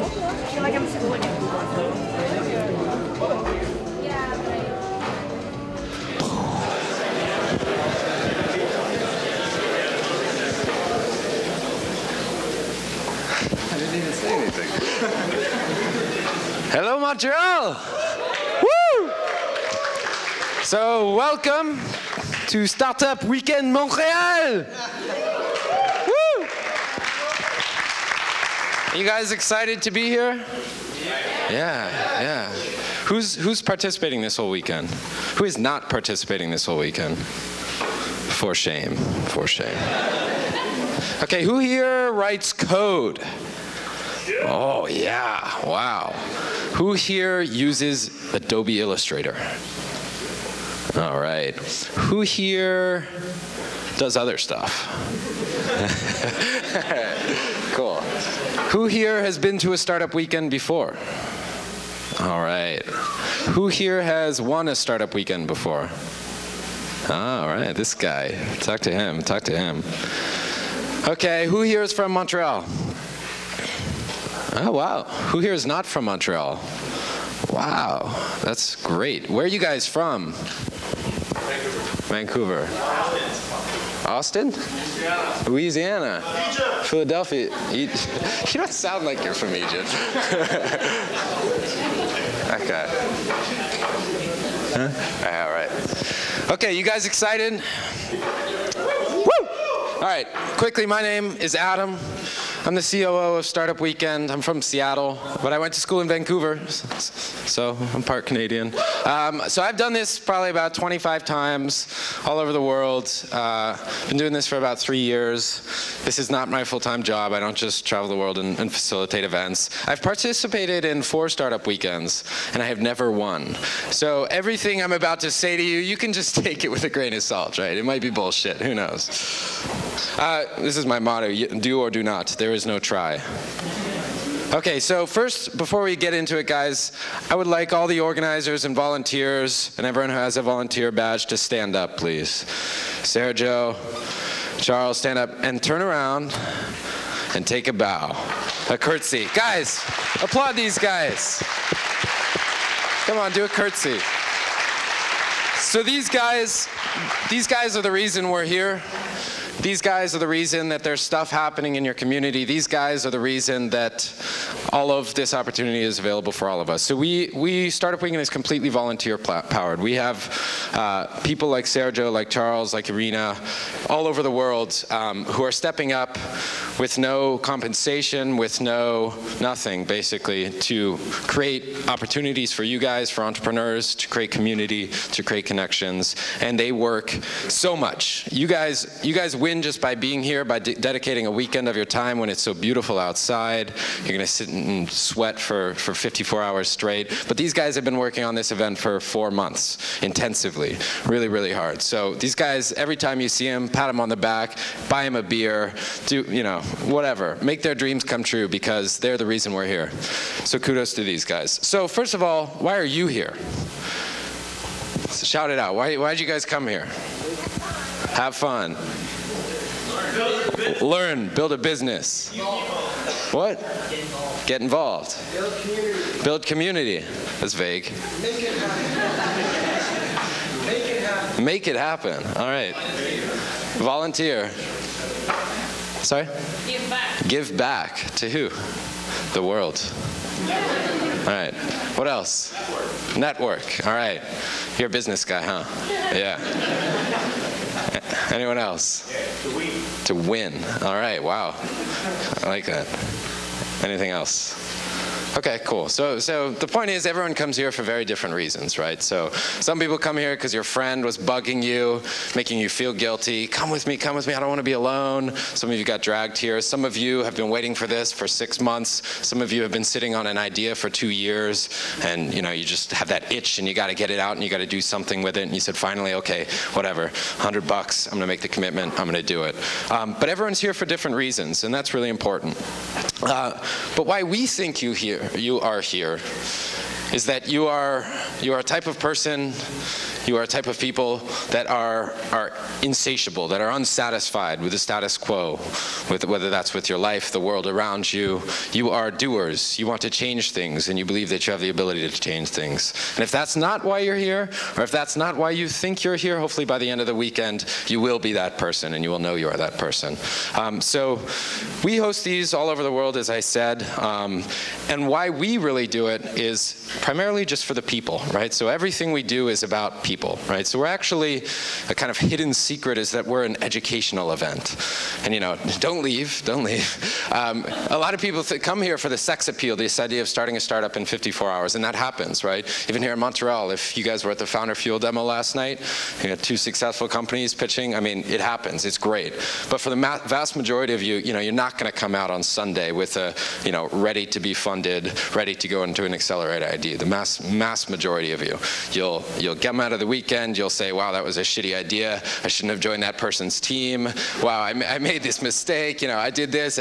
feel like I'm schooling it. I didn't even say anything. Hello, Montreal! Woo! So, welcome to Startup Weekend Montreal! Woo! Are you guys excited to be here? Yeah. Who's participating this whole weekend? Who is not participating this whole weekend? For shame. Okay, who here writes code? Oh yeah, wow. Who here uses Adobe Illustrator? All right. Who here does other stuff? Cool. Who here has been to a startup weekend before? All right. Who here has won a startup weekend before? All right, this guy. Talk to him. Okay, who here is from Montreal? Oh, wow. Who here is not from Montreal? Wow, that's great. Where are you guys from? Vancouver. Austin? Louisiana. Egypt. Philadelphia. You don't sound like you're from Egypt. Okay. Huh? All right. Okay, you guys excited? Woo! All right, quickly, my name is Adam. I'm the COO of Startup Weekend. I'm from Seattle, but I went to school in Vancouver, so I'm part Canadian. So I've done this probably about 25 times all over the world. Been doing this for about 3 years. This is not my full-time job. I don't just travel the world and facilitate events. I've participated in 4 Startup Weekends, and I have never won. So everything I'm about to say to you, you can just take it with a grain of salt, right? It might be bullshit. Who knows? This is my motto, do or do not. There is no try. Okay, so first, before we get into it, guys, I would like all the organizers and volunteers and everyone who has a volunteer badge to stand up, please. Sergio, Charles, stand up and turn around and take a bow, a curtsy. Guys, applaud these guys. Come on, do a curtsy. So these guys are the reason we're here. These guys are the reason that there's stuff happening in your community. These guys are the reason that all of this opportunity is available for all of us. So Startup Weekend is completely volunteer powered. We have people like Sergio, like Charles, like Irina, all over the world who are stepping up with no compensation, with nothing, basically, to create opportunities for you guys, for entrepreneurs, to create community, to create connections. And they work so much. You guys win just by being here, by dedicating a weekend of your time when it's so beautiful outside. You're going to sit and sweat for 54 hours straight. But these guys have been working on this event for 4 months intensively, really, really hard. So these guys, every time you see them, pat them on the back, buy them a beer, do, whatever. Make their dreams come true because they're the reason we're here. So kudos to these guys. So first of all, why are you here? Shout it out. Why'd you guys come here? Have fun. Learn, build a business. What? Get involved. Build community. That's vague. Make it happen. All right. Volunteer. Sorry? Give back. Give back. To who? The world. All right. What else? Network. All right. You're a business guy, huh? Yeah. Anyone else? To win. All right, wow. I like that. Anything else? Okay, cool. So the point is everyone comes here for very different reasons, right? So some people come here because your friend was bugging you, making you feel guilty. Come with me, I don't want to be alone. Some of you got dragged here. Some of you have been waiting for this for 6 months. Some of you have been sitting on an idea for 2 years, and you just have that itch and you got to get it out and you got to do something with it. And you said, finally, okay, whatever, $100, I'm going to make the commitment, I'm going to do it. But everyone's here for different reasons, and that's really important. But why we think you are here is that you are a type of person You are a type of people that are insatiable, that are unsatisfied with the status quo, whether that's with your life, the world around you. You are doers. You want to change things, and you believe that you have the ability to change things. And if that's not why you're here, or if that's not why you think you're here, hopefully by the end of the weekend, you will be that person, and you will know you are that person. So we host these all over the world, as I said, and why we really do it is primarily just for the people, right? So everything we do is about people, right? So we're actually, a kind of hidden secret is that we're an educational event. And don't leave. A lot of people come here for the sex appeal, this idea of starting a startup in 54 hours, and that happens, right? Even here in Montreal, if you guys were at the Founder Fuel demo last night, 2 successful companies pitching, I mean, it happens, it's great. But for the vast majority of you, you're not gonna come out on Sunday with a, ready to be funded, ready to go into an accelerated idea. The mass majority of you, you'll get them out of the weekend, you'll say, wow, that was a shitty idea, I shouldn't have joined that person's team, wow, I made this mistake, I did this.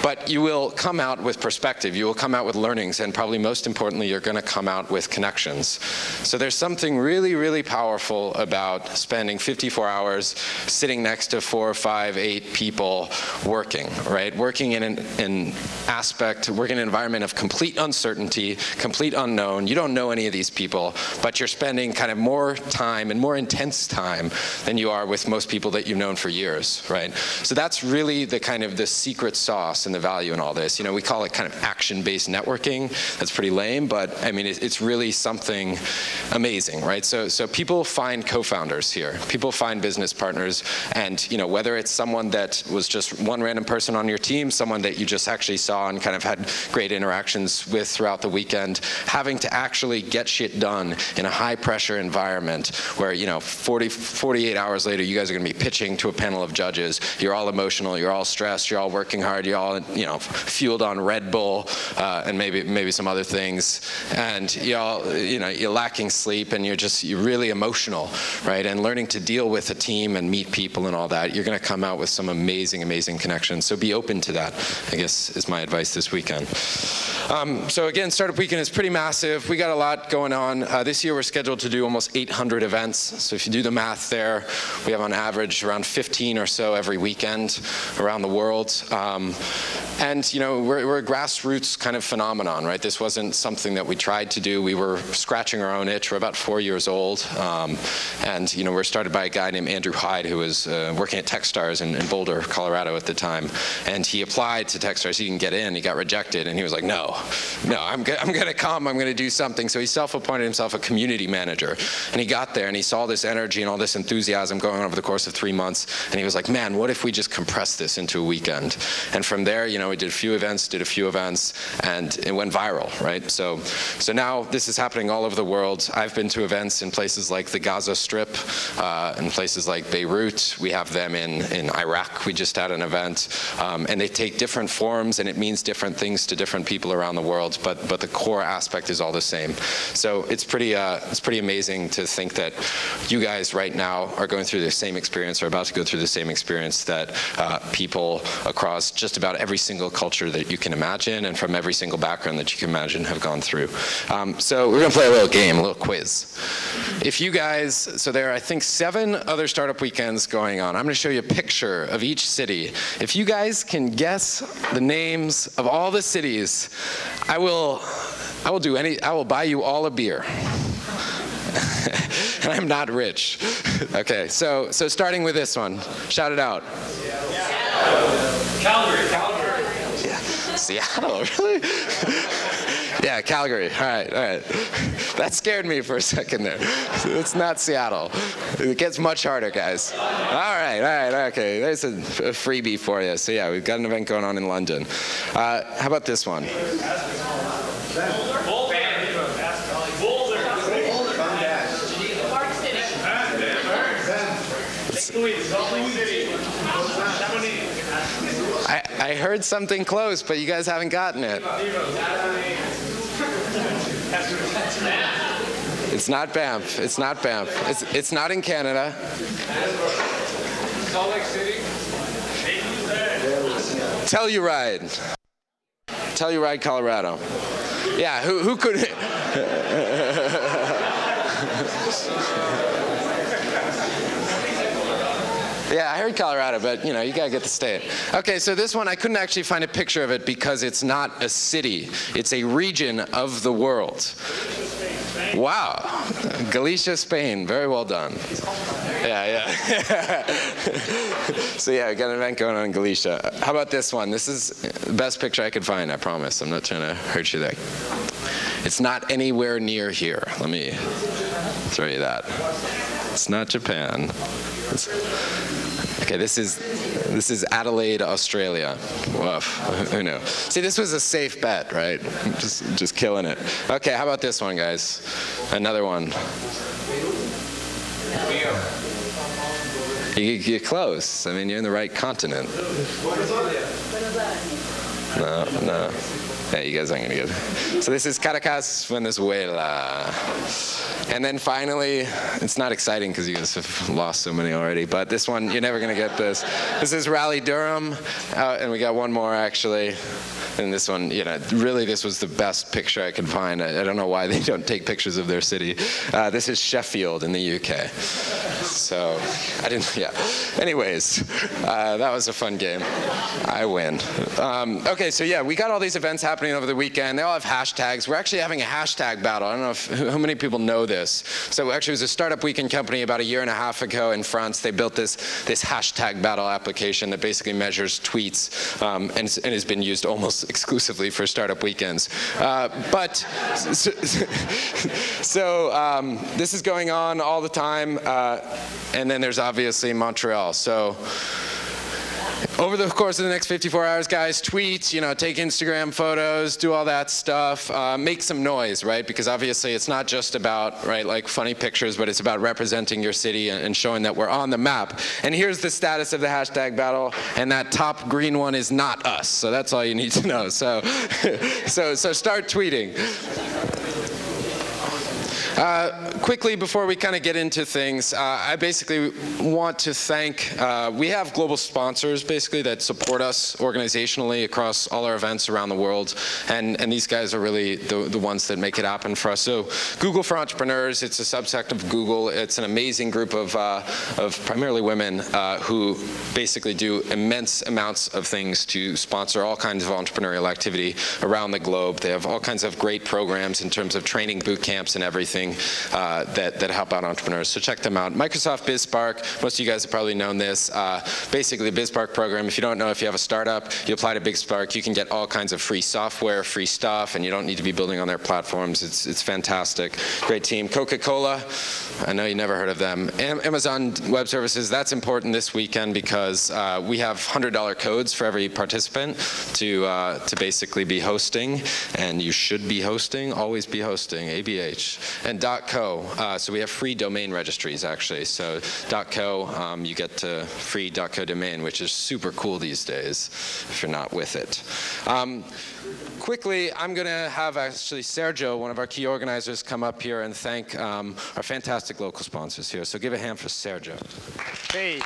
But you will come out with perspective, you will come out with learnings, and probably most importantly, you're gonna come out with connections. So there's something really, really powerful about spending 54 hours sitting next to 4, 5, 8 people working, right? Working in an environment of complete uncertainty, complete unknown. You don't know any of these people, but you're spending kind of more time and more intense time than you are with most people that you've known for years, right? So that's really the kind of the secret sauce and the value in all this. We call it kind of action-based networking. That's pretty lame, but I mean, it's really something amazing, right? So people find co-founders here. People find business partners, and whether it's someone that was just one random person on your team, someone that you just actually saw and kind of had great interactions with throughout the weekend, having to actually get shit done in a high-pressure environment where 48 hours later, you guys are going to be pitching to a panel of judges. You're all emotional. You're all stressed. You're all working hard. You're all fueled on Red Bull and maybe some other things, and you're lacking sleep, and you're really emotional, right? And learning to deal with a team and meet people and all that, you're going to come out with some amazing connections. So be open to that, I guess, is my advice this weekend. So again, Startup Weekend is pretty massive. We got a lot going on. This year we're scheduled to do almost 800 events. So if you do the math there, we have on average around 15 or so every weekend around the world. And we're a grassroots kind of phenomenon, right? This wasn't something that we tried to do. We were scratching our own itch. We're about 4 years old. And we're started by a guy named Andrew Hyde, who was working at Techstars in Boulder, Colorado at the time. And he applied to Techstars. He didn't get in. He got rejected. And he was like, no, I'm going to come. I'm going to do something. So he self-appointed himself a community manager. And he got there, and he saw this energy and all this enthusiasm going on over the course of 3 months. And he was like, man, what if we just compress this into a weekend? And from there, we did a few events, and it went viral, right? So now this is happening all over the world. I've been to events in places like the Gaza Strip, in places like Beirut. We have them in Iraq. We just had an event. And they take different forms, and it means different things to different people around the world, but the core aspect is all the same. So it's pretty amazing to think that you guys right now are going through the same experience, or about to go through the same experience that people across just about every single culture that you can imagine, and from every single background that you can imagine, have gone through. So we're going to play a little game, a little quiz. If you guys, so there are, I think, 7 other startup weekends going on. I'm going to show you a picture of each city. If you guys can guess the names of all the cities, I will buy you all a beer. And I'm not rich. Okay, so starting with this one. Shout it out. Calgary. Yeah. Seattle, really? Yeah, Calgary. All right. That scared me for a second there. It's not Seattle. It gets much harder, guys. All right. Okay, there's a freebie for you. So yeah, we've got an event going on in London. How about this one? I heard something close, but you guys haven't gotten it. It's not Banff. It's not Banff. It's not in Canada. Salt Lake City. Telluride, Colorado. Yeah, who could? Yeah, I heard Colorado, but you know, you gotta get the state. Okay, so this one, I couldn't actually find a picture of it because it's not a city. It's a region of the world. Wow, Galicia, Spain, very well done. Yeah. So yeah, we got an event going on in Galicia. How about this one? This is the best picture I could find, I promise. I'm not trying to hurt you there. It's not anywhere near here. Let me throw you that. It's not Japan. Okay, this is Adelaide, Australia. Woof, who knew? See, this was a safe bet, right? Just killing it. Okay, how about this one, guys? Another one. You're close. I mean, you're in the right continent. No. Yeah, you guys aren't gonna get it. So this is Caracas, Venezuela. And then finally, it's not exciting because you guys have lost so many already, but this one, you're never gonna get this. This is Raleigh, Durham, and we got one more actually. And this one, you know, really this was the best picture I could find. I don't know why they don't take pictures of their city. This is Sheffield in the UK. So, I didn't, yeah. Anyways, that was a fun game. I win. Okay, so yeah, we got all these events happening over the weekend. They all have hashtags. We're actually having a hashtag battle. I don't know how many people know this. So actually it was a startup weekend company about a year and a half ago in France. They built this hashtag battle application that basically measures tweets and has been used almost exclusively for startup weekends. So this is going on all the time. And then there's obviously Montreal. So over the course of the next 54 hours, guys, tweet, you know, take Instagram photos, do all that stuff, make some noise, right? Because obviously it's not just about, right, like funny pictures, but it's about representing your city and showing that we're on the map. And here's the status of the hashtag battle, and that top green one is not us. So that's all you need to know. So, so start tweeting. Quickly, before we kind of get into things, I basically want to thank, we have global sponsors basically that support us organizationally across all our events around the world, and these guys are really the ones that make it happen for us. So Google for Entrepreneurs, it's a subsect of Google. It's an amazing group of primarily women who basically do immense amounts of things to sponsor all kinds of entrepreneurial activity around the globe. They have all kinds of great programs in terms of training boot camps and everything. That help out entrepreneurs. So check them out. Microsoft BizSpark, most of you guys have probably known this. Basically, the BizSpark program, if you don't know, if you have a startup, you apply to BizSpark, you can get all kinds of free software, free stuff, and you don't need to be building on their platforms. It's fantastic. Great team. Coca-Cola, I know you never heard of them. Amazon Web Services, that's important this weekend because we have $100 codes for every participant to basically be hosting, and you should be hosting, always be hosting, ABH. And .co, so we have free domain registries actually. So .co, you get to free .co domain, which is super cool these days if you're not with it. Quickly, I'm going to have actually Sergio, one of our key organizers, come up here and thank our fantastic local sponsors here. So give a hand for Sergio. Hey.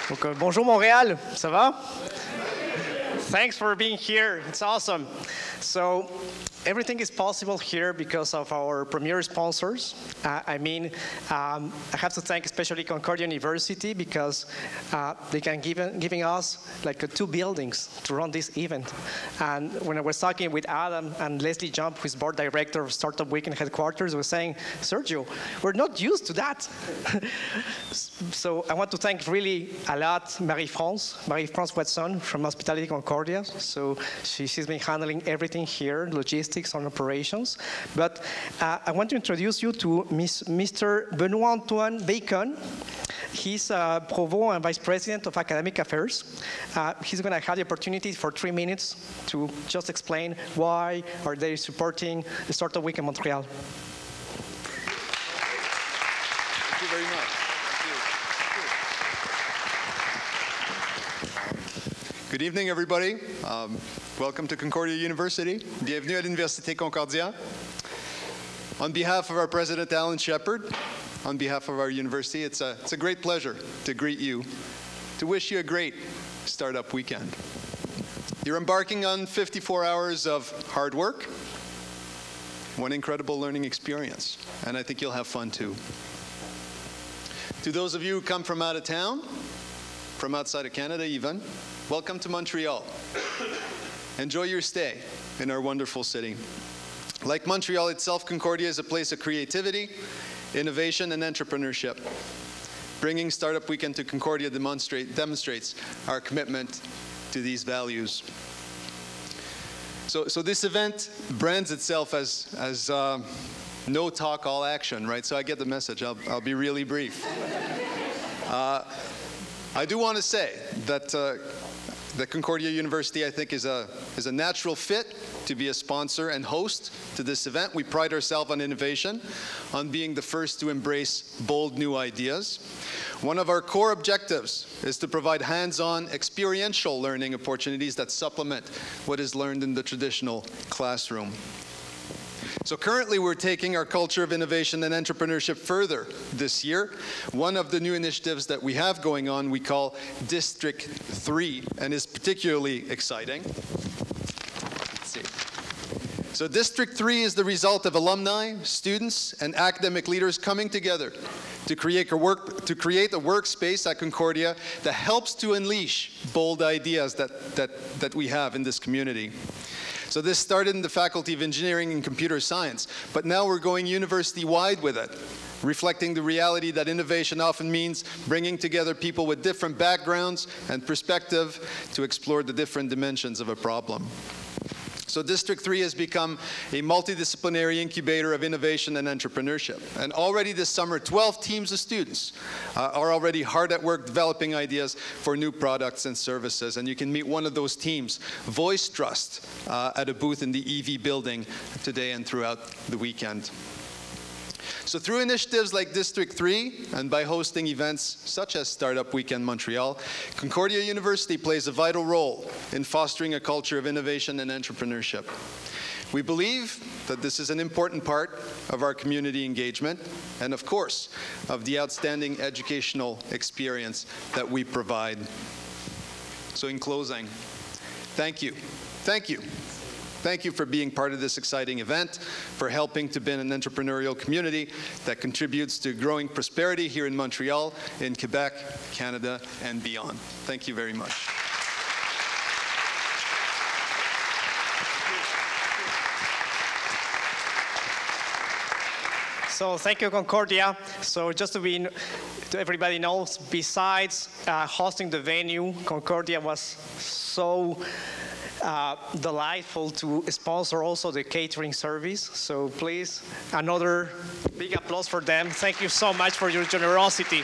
Donc, bonjour Montréal, ça va? Thanks for being here. It's awesome. So everything is possible here because of our premier sponsors. I have to thank especially Concordia University because they can giving us like 2 buildings to run this event. And when I was talking with Adam and Leslie Jump, who's board director of Startup Weekend headquarters, was saying, Sergio, we're not used to that. So I want to thank really a lot Marie-France Watson from Hospitality Concordia. So she's been handling everything here, logistics and operations. But I want to introduce you to Mr. Benoit Antoine Bacon. He's Provost and Vice President of Academic Affairs. He's going to have the opportunity for 3 minutes to just explain why are they supporting the Startup Week in Montreal. Thank you very much. Good evening, everybody. Welcome to Concordia University. Bienvenue à l'Université Concordia. On behalf of our president, Alan Shepard, on behalf of our university, it's a great pleasure to greet you, to wish you a great startup weekend. You're embarking on 54 hours of hard work, one incredible learning experience, and I think you'll have fun too. To those of you who come from out of town, from outside of Canada even, welcome to Montreal. Enjoy your stay in our wonderful city. Like Montreal itself, Concordia is a place of creativity, innovation, and entrepreneurship. Bringing Startup Weekend to Concordia demonstrates our commitment to these values. So this event brands itself as no talk, all action, right? So I get the message. I'll be really brief. I do want to say that Concordia University, I think, is a natural fit to be a sponsor and host to this event. We pride ourselves on innovation, on being the first to embrace bold new ideas. One of our core objectives is to provide hands-on experiential learning opportunities that supplement what is learned in the traditional classroom. So currently we're taking our culture of innovation and entrepreneurship further this year. One of the new initiatives that we have going on we call District 3 and is particularly exciting. Let's see. So District 3 is the result of alumni, students, and academic leaders coming together to create a workspace at Concordia that helps to unleash bold ideas that we have in this community. So this started in the Faculty of Engineering and Computer Science, but now we're going university-wide with it, reflecting the reality that innovation often means bringing together people with different backgrounds and perspective to explore the different dimensions of a problem. So District 3 has become a multidisciplinary incubator of innovation and entrepreneurship. And already this summer, 12 teams of students are already hard at work developing ideas for new products and services. And you can meet one of those teams, Voice Trust, at a booth in the EV building today and throughout the weekend. So through initiatives like District 3 and by hosting events such as Startup Weekend Montreal, Concordia University plays a vital role in fostering a culture of innovation and entrepreneurship. We believe that this is an important part of our community engagement and, of course, of the outstanding educational experience that we provide. So in closing, thank you. Thank you. Thank you for being part of this exciting event, for helping to build an entrepreneurial community that contributes to growing prosperity here in Montreal, in Quebec, Canada, and beyond. Thank you very much. So thank you, Concordia. So just to everybody knows, besides hosting the venue, Concordia was so delightful to sponsor also the catering service. So please, another big applause for them. Thank you so much for your generosity.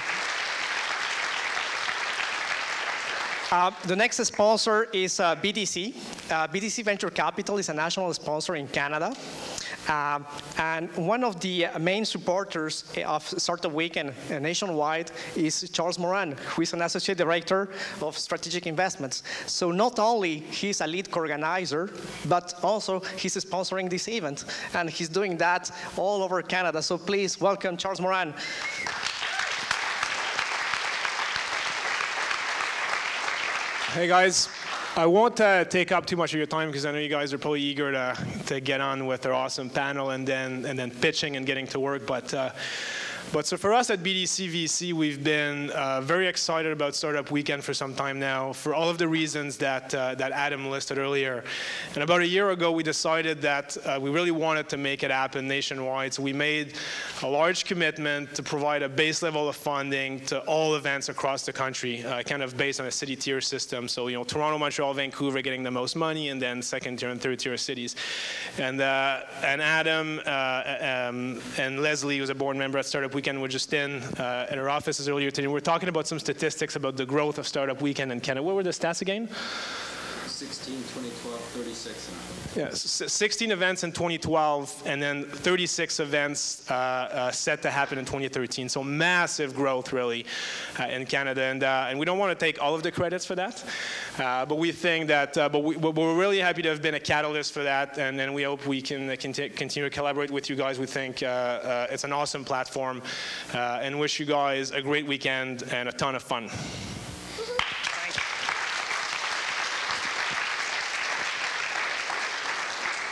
The next sponsor is BDC. BDC Venture Capital is a national sponsor in Canada. And one of the main supporters of Startup Weekend nationwide is Charles Moran, who is an Associate Director of Strategic Investments. So not only he's a lead co-organizer, but also he's sponsoring this event. And he's doing that all over Canada. So please welcome Charles Moran. Hey guys, I won't take up too much of your time because I know you guys are probably eager to get on with our awesome panel and then pitching and getting to work. But so for us at BDC VC, we've been very excited about Startup Weekend for some time now, for all of the reasons that Adam listed earlier. And about a year ago, we decided that we really wanted to make it happen nationwide. So we made a large commitment to provide a base level of funding to all events across the country, kind of based on a city tier system. So Toronto, Montreal, Vancouver getting the most money, and then second tier and third tier cities. And Adam and Leslie, who's a board member at Startup Weekend, were just in our offices earlier today. We're talking about some statistics about the growth of Startup Weekend in Canada. What were the stats again? 16, 2012, 36. Yeah, 16 events in 2012, and then 36 events set to happen in 2013. So massive growth, really, in Canada. And we don't want to take all of the credits for that, but we think that, but we're really happy to have been a catalyst for that, and then we hope we can continue to collaborate with you guys. We think it's an awesome platform, and wish you guys a great weekend and a ton of fun.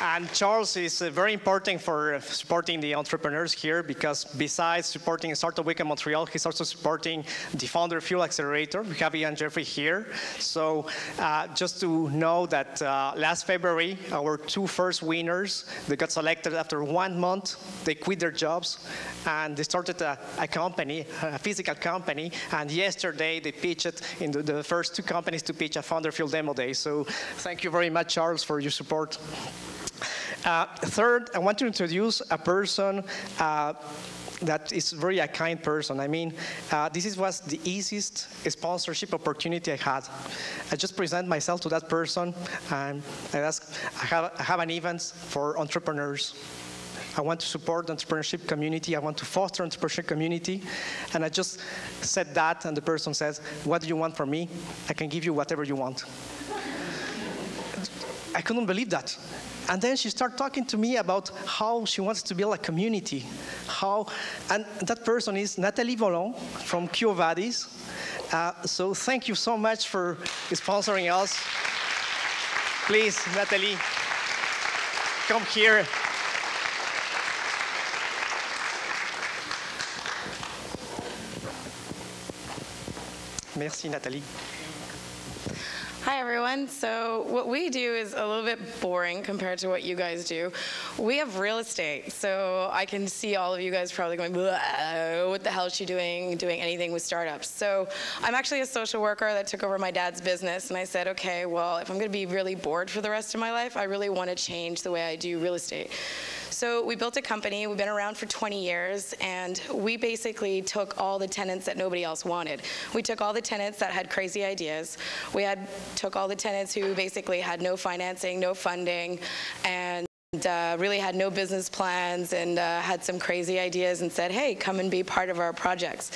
And Charles is very important for supporting the entrepreneurs here because besides supporting Startup Week in Montreal, he's also supporting the Founder Fuel Accelerator. We have Ian Jeffrey here. So just to know that last February, our two first winners, they got selected after 1 month. They quit their jobs and they started a company, a physical company. And yesterday they pitched in the first two companies to pitch a Founder Fuel Demo Day. So thank you very much, Charles, for your support. Third, I want to introduce a person that is very a kind person. I mean, this was the easiest sponsorship opportunity I had. I just present myself to that person and I ask, I have an event for entrepreneurs. I want to support the entrepreneurship community. I want to foster entrepreneurship community. And I just said that, and the person says, what do you want from me? I can give you whatever you want. I couldn't believe that. And then she started talking to me about how she wants to build a community. And that person is Nathalie Volon from Quo Vadis. So thank you so much for sponsoring us. Please, Nathalie, come here. Merci, Nathalie. Hi, everyone. So what we do is a little bit boring compared to what you guys do. We have real estate, so I can see all of you guys probably going, what the hell is she doing anything with startups? So I'm actually a social worker that took over my dad's business, and I said, okay, well, if I'm going to be really bored for the rest of my life, I really want to change the way I do real estate. So we built a company. We've been around for 20 years, and we basically took all the tenants that nobody else wanted. We took all the tenants that had crazy ideas. We took all the tenants who basically had no financing, no funding, and really had no business plans and had some crazy ideas and said, hey, come and be part of our projects.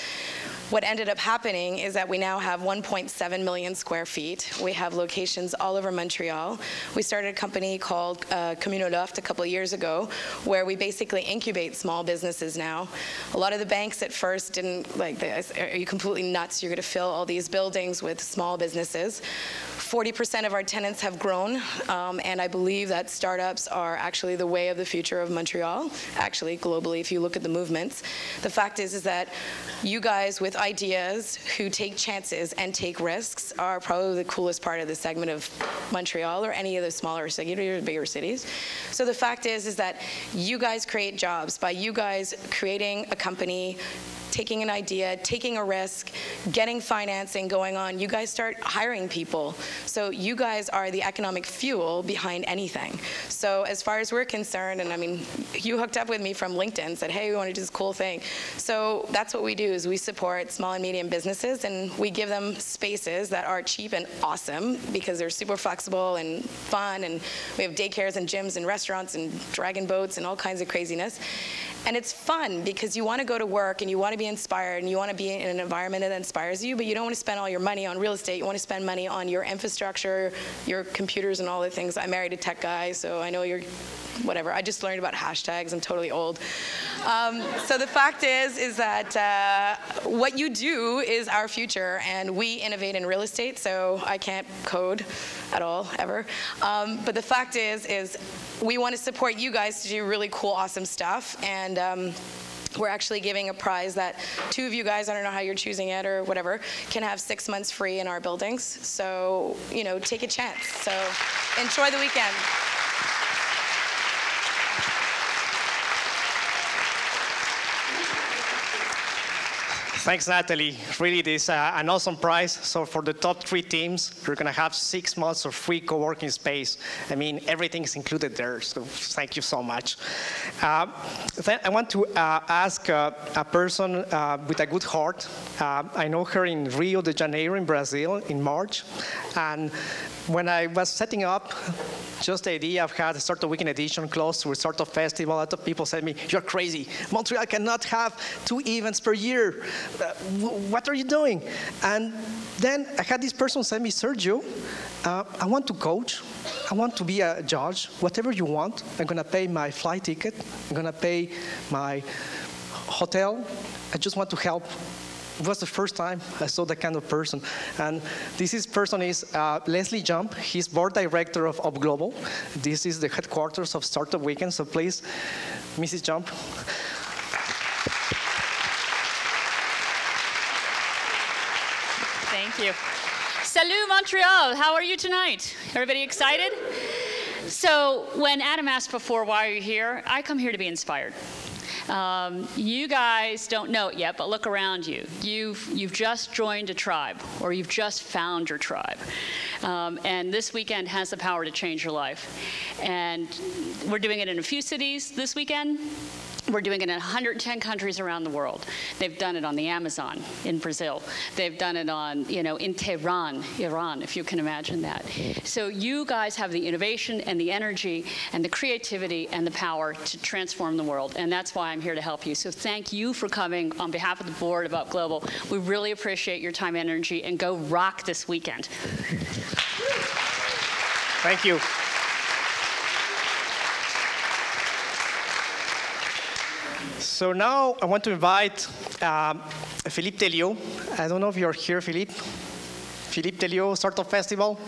What ended up happening is that we now have 1.7 million square feet. We have locations all over Montreal. We started a company called Monocle a couple of years ago, where we basically incubate small businesses now. A lot of the banks at first didn't like this. Are you completely nuts? You're going to fill all these buildings with small businesses. 40% of our tenants have grown, and I believe that startups are actually the way of the future of Montreal, actually globally, if you look at the movements. The fact is that you guys with ideas who take chances and take risks are probably the coolest part of the segment of Montreal or any of the smaller cities or bigger cities. So the fact is that you guys create jobs by you guys creating a company, taking an idea, taking a risk, getting financing going on. You guys start hiring people. So you guys are the economic fuel behind anything. So as far as we're concerned, and I mean, you hooked up with me from LinkedIn, said, hey, we want to do this cool thing. So that's what we do, is we support small and medium businesses, and we give them spaces that are cheap and awesome because they're super flexible and fun, and we have daycares and gyms and restaurants and dragon boats and all kinds of craziness. And it's fun because you want to go to work and you want to be inspired and you want to be in an environment that inspires you, but you don't want to spend all your money on real estate. You want to spend money on your infrastructure, your computers and all the things. I married a tech guy, so I know you're whatever. I just learned about hashtags. I'm totally old. So the fact is that what you do is our future, and we innovate in real estate, so I can't code at all, ever. But the fact is we want to support you guys to do really cool, awesome stuff, and we're actually giving a prize that 2 of you guys, I don't know how you're choosing it or whatever, can have 6 months free in our buildings. So, you know, take a chance. So enjoy the weekend. Thanks, Natalie. Really, this is an awesome prize. So for the top 3 teams, you're going to have 6 months of free co-working space. I mean, everything is included there, so thank you so much. Then I want to ask a person with a good heart. I know her in Rio de Janeiro in Brazil in March. And when I was setting up just the idea of had a Startup Weekend edition close to a Startup Festival, a lot of people said to me, you're crazy. Montreal cannot have 2 events per year. What are you doing? And then I had this person say me, Sergio, I want to coach. I want to be a judge. Whatever you want. I'm going to pay my flight ticket. I'm going to pay my hotel. I just want to help. it was the first time I saw that kind of person. And person is Leslie Jump. He's board director of UpGlobal. This is the headquarters of Startup Weekend. So please, Mrs. Jump. Thank you. Salut Montreal, how are you tonight? Everybody excited? So when Adam asked before, why are you here? I come here to be inspired. You guys don't know it yet, but look around you. You've just joined a tribe, or you've just found your tribe. And this weekend has the power to change your life. And we're doing it in a few cities this weekend. We're doing it in 110 countries around the world. They've done it on the Amazon in Brazil. They've done it on, in Tehran, Iran, if you can imagine that. So you guys have the innovation and the energy and the creativity and the power to transform the world. And that's why I'm here to help you. So thank you for coming on behalf of the board of UpGlobal. We really appreciate your time and energy, and go rock this weekend. Thank you. So now I want to invite Philippe Telliot. I don't know if you're here, Philippe. Philippe Telliot, Startup Festival.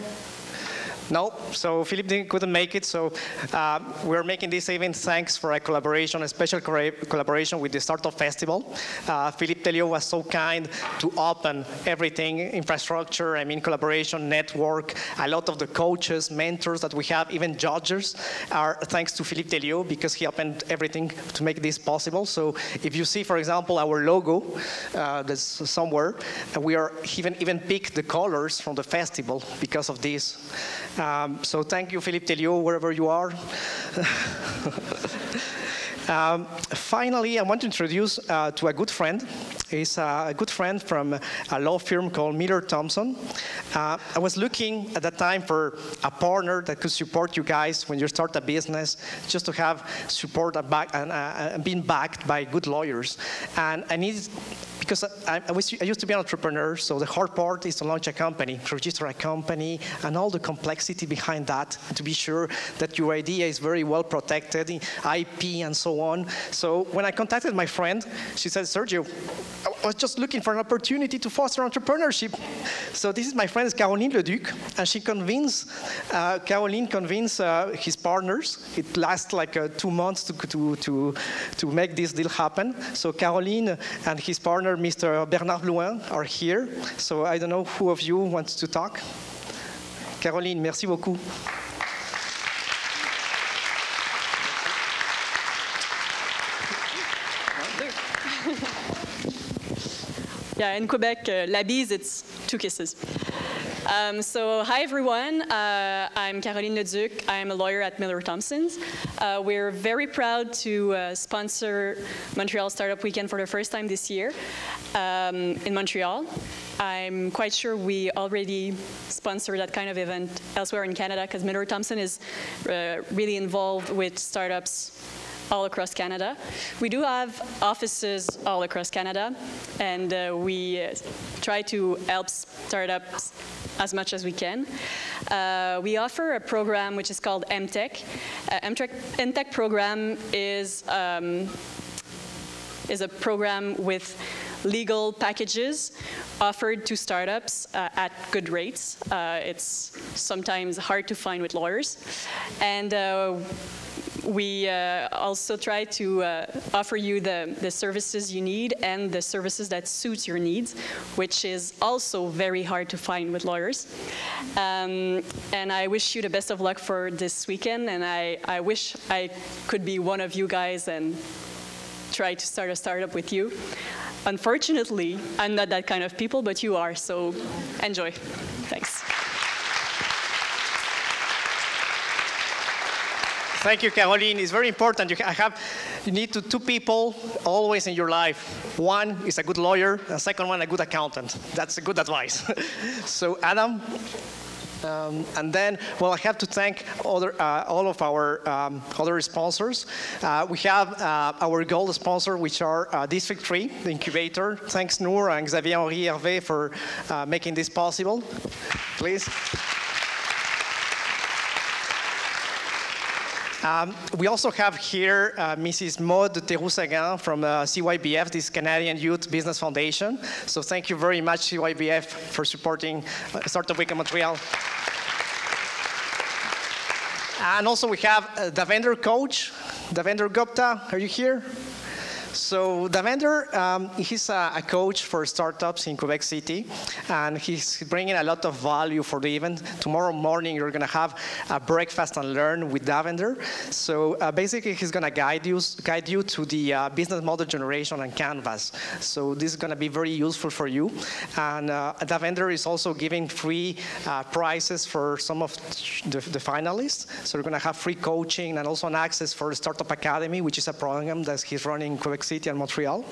No, so Philippe couldn't make it, so we're making this event thanks for a collaboration, a special collaboration with the Startup Festival. Philippe Telliot was so kind to open everything, infrastructure, collaboration, network. A lot of the coaches, mentors that we have, even judges, are thanks to Philippe Telliot, because he opened everything to make this possible. So if you see, for example, our logo, that's somewhere, we are even picked the colors from the festival because of this. So thank you, Philippe Telliot, wherever you are. Finally, I want to introduce to a good friend. He's a good friend from a law firm called Miller Thompson. I was looking at that time for a partner that could support you guys when you start a business, just to have support and being backed by good lawyers. And I needed, because I used to be an entrepreneur, so the hard part is to launch a company, to register a company, and all the complexity behind that, to be sure that your idea is very well protected, IP and so on. So when I contacted my friend, she said, Sergio, I was just looking for an opportunity to foster entrepreneurship. So this is my friend, Caroline Leduc, and she convinced, Caroline convinced his partners. It lasts like 2 months to make this deal happen. So Caroline and his partner, Mr. Bernard Blouin, are here. So I don't know who of you wants to talk. Caroline, merci beaucoup. Yeah, in Quebec, la bise, it's 2 kisses. So hi everyone, I'm Caroline Leduc. I'm a lawyer at Miller Thompson's. We're very proud to sponsor Montreal Startup Weekend for the first time this year in Montreal. I'm quite sure we already sponsor that kind of event elsewhere in Canada, because Miller Thompson is really involved with startups all across Canada. We do have offices all across Canada, and we try to help startups as much as we can. We offer a program which is called MTech. MTech program is a program with legal packages offered to startups at good rates. It's sometimes hard to find with lawyers. And we also try to offer you the services you need and the services that suits your needs, which is also very hard to find with lawyers. And I wish you the best of luck for this weekend, and I wish I could be one of you guys and try to start a startup with you. Unfortunately, I'm not that kind of people, but you are, so enjoy. Thanks. Thank you, Caroline. It's very important. You need 2 people always in your life. One is a good lawyer, and second one, a good accountant. That's a good advice. So, Adam, and then, well, I have to thank all of our other sponsors. We have our gold sponsor, which are District 3, the incubator. Thanks, Noor and Xavier Henri Hervé for making this possible. Please. We also have here Mrs. Maud Theroux-Sagan from CYBF, this Canadian Youth Business Foundation. So thank you very much, CYBF, for supporting Startup Week in Montreal. And also we have the vendor coach, Davender Gupta. Are you here? So Davender, he's a coach for startups in Quebec City, and he's bringing a lot of value for the event. Tomorrow morning, you're going to have a breakfast and learn with Davender. So basically, he's going to guide you to the business model generation and Canvas. So this is going to be very useful for you. And Davender is also giving free prizes for some of the finalists. So we're going to have free coaching and also an access for the Startup Academy, which is a program that he's running in Quebec City and Montreal.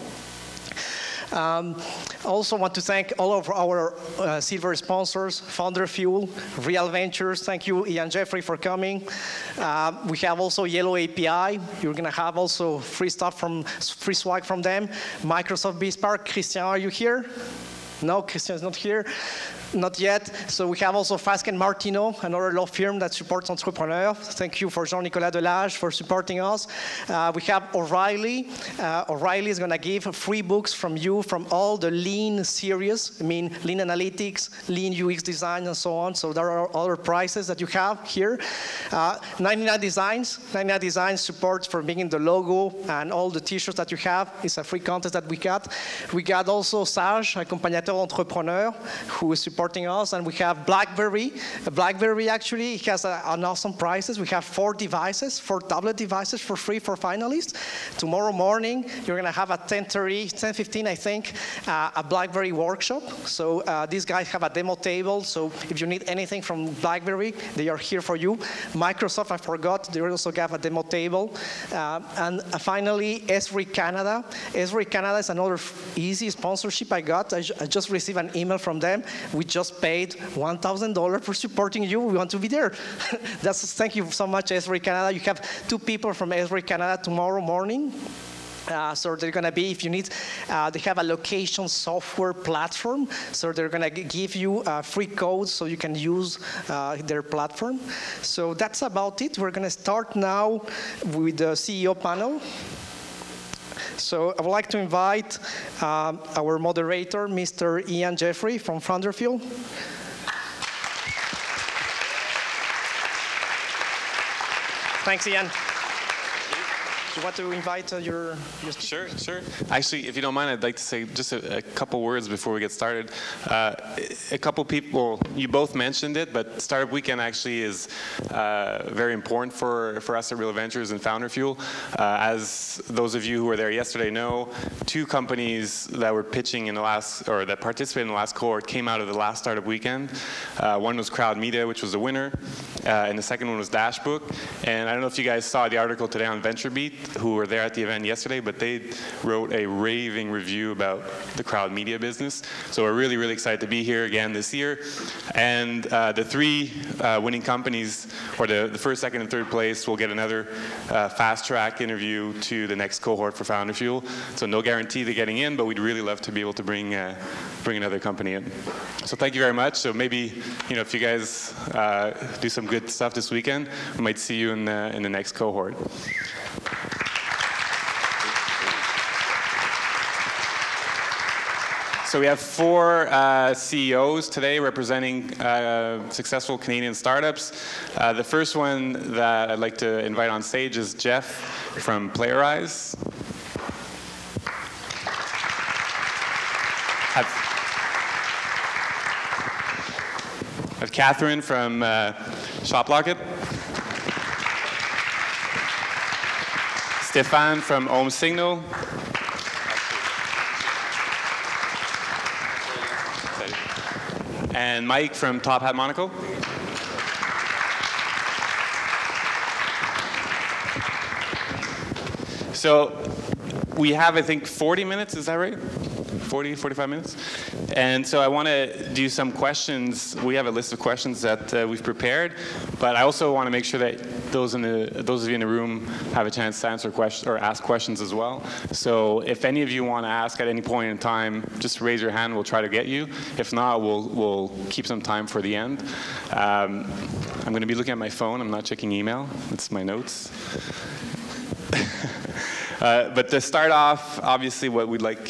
Also want to thank all of our silver sponsors, Founder Fuel, Real Ventures. Thank you, Ian Jeffrey, for coming. We have also Yellow API. You're going to have also free swag from them. Microsoft BizSpark. Christian, are you here? No, Christian is not here. Not yet. So we have also Fasken Martineau, another law firm that supports entrepreneurs. Thank you for Jean-Nicolas Delage for supporting us. We have O'Reilly. O'Reilly is going to give free books from you from all the Lean series. I mean, Lean Analytics, Lean UX Design, and so on. So there are other prizes that you have here. 99 Designs. 99 Designs support for making the logo and all the T-shirts that you have. It's a free contest that we got. We got also Sage, accompagnateur entrepreneur, who is supporting us, and we have BlackBerry. BlackBerry actually has an awesome prizes. We have 4 devices, 4 tablet devices for free for finalists. Tomorrow morning, you're going to have at 10:30, 10:15, I think, a BlackBerry workshop. So these guys have a demo table. So if you need anything from BlackBerry, they are here for you. Microsoft, I forgot, they also have a demo table. And finally, Esri Canada. Esri Canada is another easy sponsorship I got. I just received an email from them. We just paid $1,000 for supporting you. We want to be there. Thank you so much, Esri Canada. You have 2 people from Esri Canada tomorrow morning. So they're going to be, if you need, they have a location software platform. So they're going to give you free codes so you can use their platform. So that's about it. We're going to start now with the CEO panel. So I would like to invite our moderator, Mr. Ian Jeffrey from Founder Fuel. Thanks, Ian. Do you want to invite your Sure. Actually, if you don't mind, I'd like to say just a couple words before we get started. A couple people, you both mentioned it, but Startup Weekend actually is very important for us at Real Ventures and Founder Fuel. As those of you who were there yesterday know, 2 companies that were pitching in the last, or that participated in the last cohort came out of the last Startup Weekend. One was Crowd Media, which was the winner, and the second one was Dashbook. And I don't know if you guys saw the article today on VentureBeat, who were there at the event yesterday, but they wrote a raving review about the Crowd Media business. So we're really, really excited to be here again this year. And the 3 winning companies, or the first, second, and third place, will get another fast-track interview to the next cohort for Founder Fuel. So no guarantee they're getting in, but we'd really love to be able to bring another company in. So thank you very much. So maybe, if you guys do some good stuff this weekend, we might see you in the next cohort. So we have 4 CEOs today representing successful Canadian startups. The first one that I'd like to invite on stage is Jeff from Playerize. I have Catherine from ShopLocket. Stéphane from OMSignal. And Mike from Top Hat Monocle. So we have, I think, 40 minutes, is that right? 40, 45 minutes. And so I want to do some questions. We have a list of questions that we've prepared, but I also want to make sure that those of you in the room have a chance to answer questions or ask questions as well. So if any of you want to ask at any point in time, just raise your hand. We'll try to get you. If not, we'll keep some time for the end. I'm going to be looking at my phone. I'm not checking email. It's my notes. But to start off, obviously what we'd like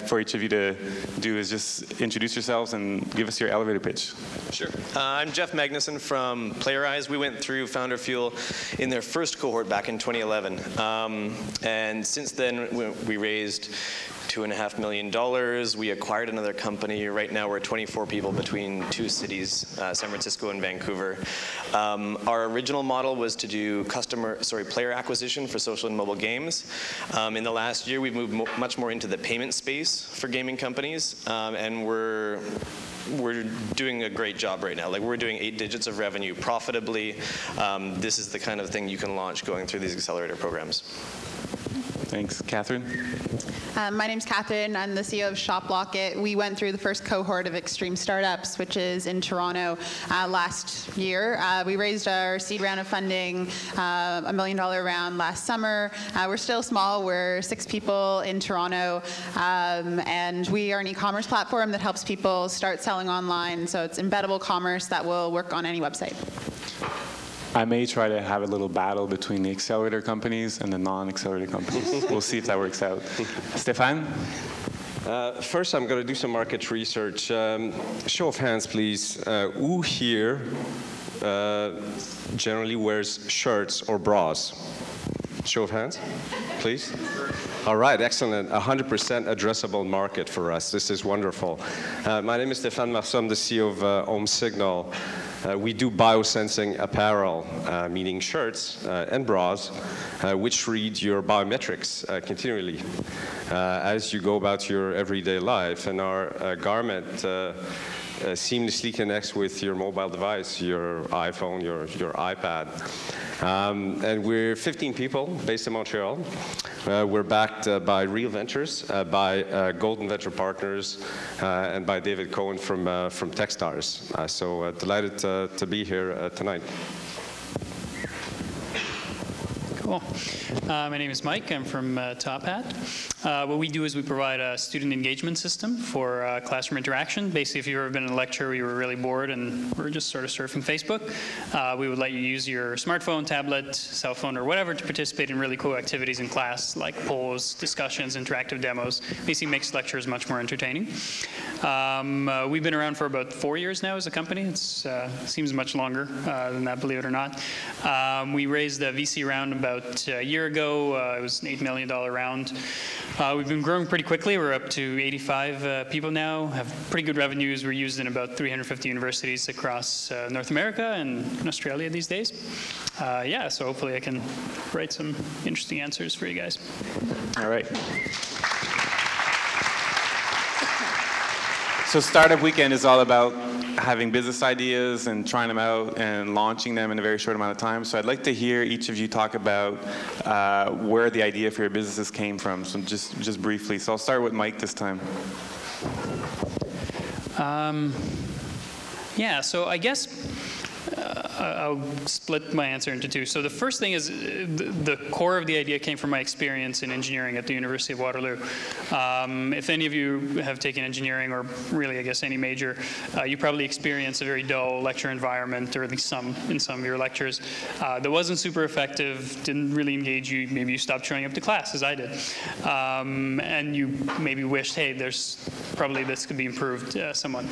for each of you to do is just introduce yourselves and give us your elevator pitch. Sure. I'm Jeff Magnuson from Playerize. We went through Founder Fuel in their first cohort back in 2011. And since then, we raised $2.5 million. We acquired another company. Right now, we're 24 people between 2 cities, San Francisco and Vancouver. Our original model was to do player acquisition for social and mobile games. In the last year, we've moved much more into the payment space for gaming companies, and we're doing a great job right now. Like, we're doing 8 digits of revenue profitably. This is the kind of thing you can launch going through these accelerator programs. Thanks. Catherine? My name's Catherine. I'm the CEO of ShopLocket. We went through the first cohort of Extreme Startups, which is in Toronto, last year. We raised our seed round of funding, $1 million round last summer. We're still small. We're 6 people in Toronto, and we are an e-commerce platform that helps people start selling online. So it's embeddable commerce that will work on any website. I may try to have a little battle between the accelerator companies and the non-accelerator companies. We'll see if that works out. Stéphane? First, I'm going to do some market research. Show of hands, please. Who here generally wears shirts or bras? Show of hands, please. All right, excellent. 100% addressable market for us. This is wonderful. My name is Stéphane Marceau. I'm the CEO of OMSignal. We do biosensing apparel, meaning shirts and bras, which read your biometrics continually as you go about your everyday life. And our garment seamlessly connects with your mobile device, your iPhone, your iPad. And we're 15 people based in Montreal. We're backed by Real Ventures, by Golden Venture Partners, and by David Cohen from Techstars. So delighted to be here tonight. Cool. My name is Mike. I'm from Top Hat. What we do is we provide a student engagement system for classroom interaction. Basically, if you've ever been in a lecture where you were really bored and were just sort of surfing Facebook, we would let you use your smartphone, tablet, cell phone, or whatever to participate in really cool activities in class, like polls, discussions, interactive demos. Basically makes lectures much more entertaining. We've been around for about 4 years now as a company. It seems much longer than that, believe it or not. We raised a VC round about a year ago. It was an $8 million round. We've been growing pretty quickly. We're up to 85 people now, have pretty good revenues. We're used in about 350 universities across North America and in Australia these days. Yeah, so hopefully I can write some interesting answers for you guys. All right. So Startup Weekend is all about having business ideas and trying them out and launching them in a very short amount of time. So I'd like to hear each of you talk about where the idea for your businesses came from. So just briefly. So I'll start with Mike this time. Yeah, so I guess I'll split my answer into 2. So the first thing is the core of the idea came from my experience in engineering at the University of Waterloo. If any of you have taken engineering, or really I guess any major, you probably experience a very dull lecture environment, or at least in some of your lectures, that wasn't super effective, didn't really engage you. Maybe you stopped showing up to class, as I did. And you maybe wished, hey, probably this could be improved somewhat.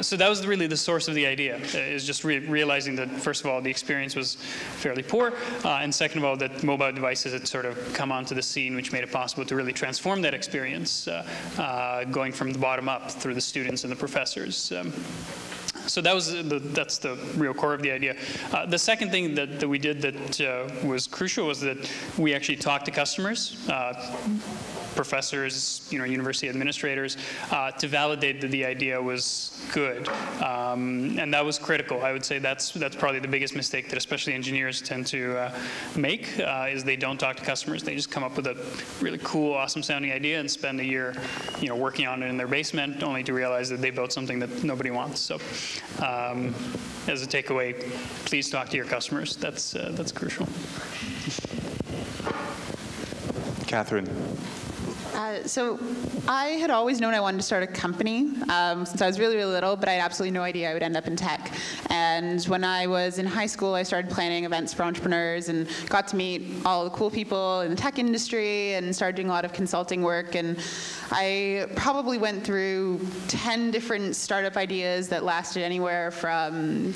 So that was really the source of the idea, is just realizing that, first of all, the experience was fairly poor, and second of all, that mobile devices had sort of come onto the scene, which made it possible to really transform that experience, going from the bottom up through the students and the professors. So that's the real core of the idea. The second thing that we did that was crucial was that we actually talked to customers. professors, university administrators, to validate that the idea was good. And that was critical. I would say that's probably the biggest mistake that especially engineers tend to make, is they don't talk to customers. They just come up with a really cool, awesome sounding idea and spend a year, working on it in their basement, only to realize that they built something that nobody wants. So, as a takeaway, please talk to your customers. That's crucial. Catherine. So I had always known I wanted to start a company since I was really, really little, but I had absolutely no idea I would end up in tech. And when I was in high school, I started planning events for entrepreneurs and got to meet all the cool people in the tech industry and started doing a lot of consulting work. And I probably went through 10 different startup ideas that lasted anywhere from,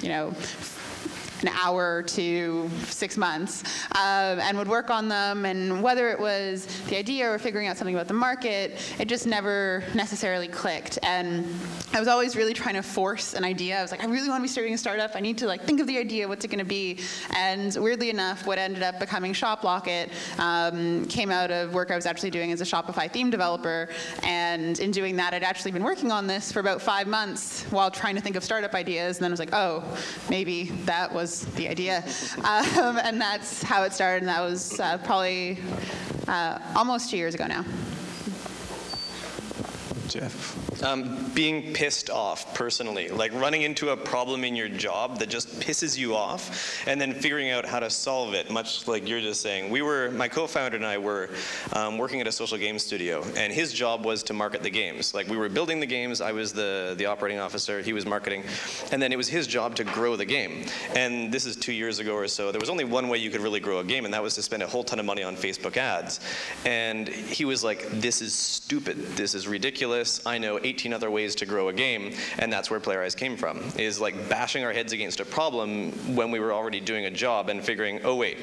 an hour to 6 months, and would work on them. And whether it was the idea or figuring out something about the market, it just never necessarily clicked. And I was always really trying to force an idea. I was like, I really want to be starting a startup. I need to think of the idea. What's it going to be? And weirdly enough, what ended up becoming ShopLocket came out of work I was actually doing as a Shopify theme developer. And in doing that, I'd actually been working on this for about 5 months while trying to think of startup ideas. And then I was like, oh, maybe that was the idea. And that's how it started, and that was probably almost 2 years ago now. Jeff. Being pissed off personally, like running into a problem in your job that just pisses you off, and then figuring out how to solve it, much like you're just saying. My co-founder and I were working at a social game studio, and his job was to market the games. Like, we were building the games, I was the operating officer, he was marketing, and then it was his job to grow the game. And this is 2 years ago or so. There was only one way you could really grow a game, and that was to spend a whole ton of money on Facebook ads. And he was like, this is stupid, this is ridiculous, I know 18 other ways to grow a game, and that's where Playerize came from, is like bashing our heads against a problem when we were already doing a job and figuring, oh wait,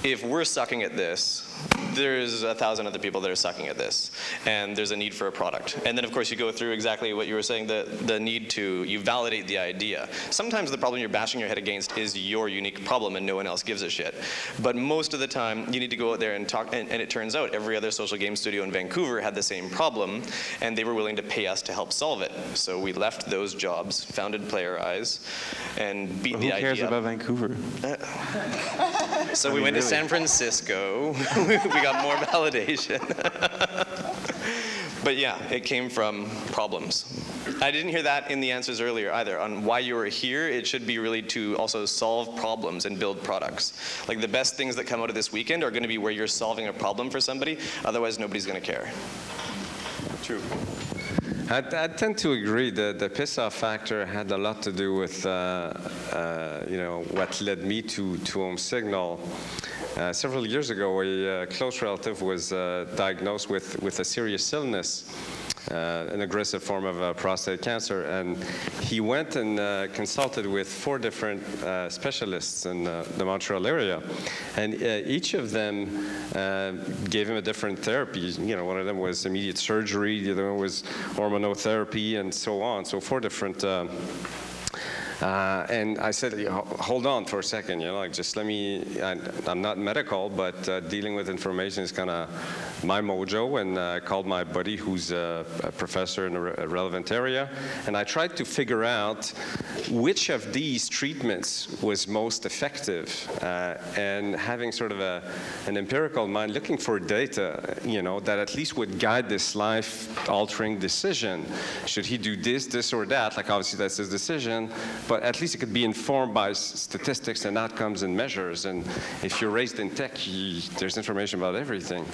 if we're sucking at this, there's 1,000 other people that are sucking at this, and there's a need for a product. And then of course you go through exactly what you were saying, the need to, you validate the idea. Sometimes the problem you're bashing your head against is your unique problem and no one else gives a shit. But most of the time you need to go out there and talk, and it turns out every other social game studio in Vancouver had the same problem, and they were willing to pay us to help solve it. So we left those jobs, founded Playerize, and beat the idea. Who cares about Vancouver? So we went to San Francisco. We got more validation. But yeah, it came from problems. I didn't hear that in the answers earlier either. On why you were here, it should be really to also solve problems and build products. Like, the best things that come out of this weekend are going to be where you're solving a problem for somebody. Otherwise, nobody's going to care. True. I tend to agree that the piss-off factor had a lot to do with what led me to OMSignal. Several years ago, a close relative was diagnosed with a serious illness, an aggressive form of prostate cancer, and he went and consulted with 4 different specialists in the Montreal area, and each of them gave him a different therapy. One of them was immediate surgery, the other one was hormonotherapy, and so on. So 4 different. And I said, hold on for a second, just let me, I'm not medical, but dealing with information is kind of my mojo, and I called my buddy who's a professor in a relevant area, and I tried to figure out which of these treatments was most effective, and having sort of an empirical mind, looking for data, that at least would guide this life-altering decision. Should he do this or that? Like, obviously that's his decision, but at least it could be informed by statistics and outcomes and measures. And if you're raised in tech, there's information about everything.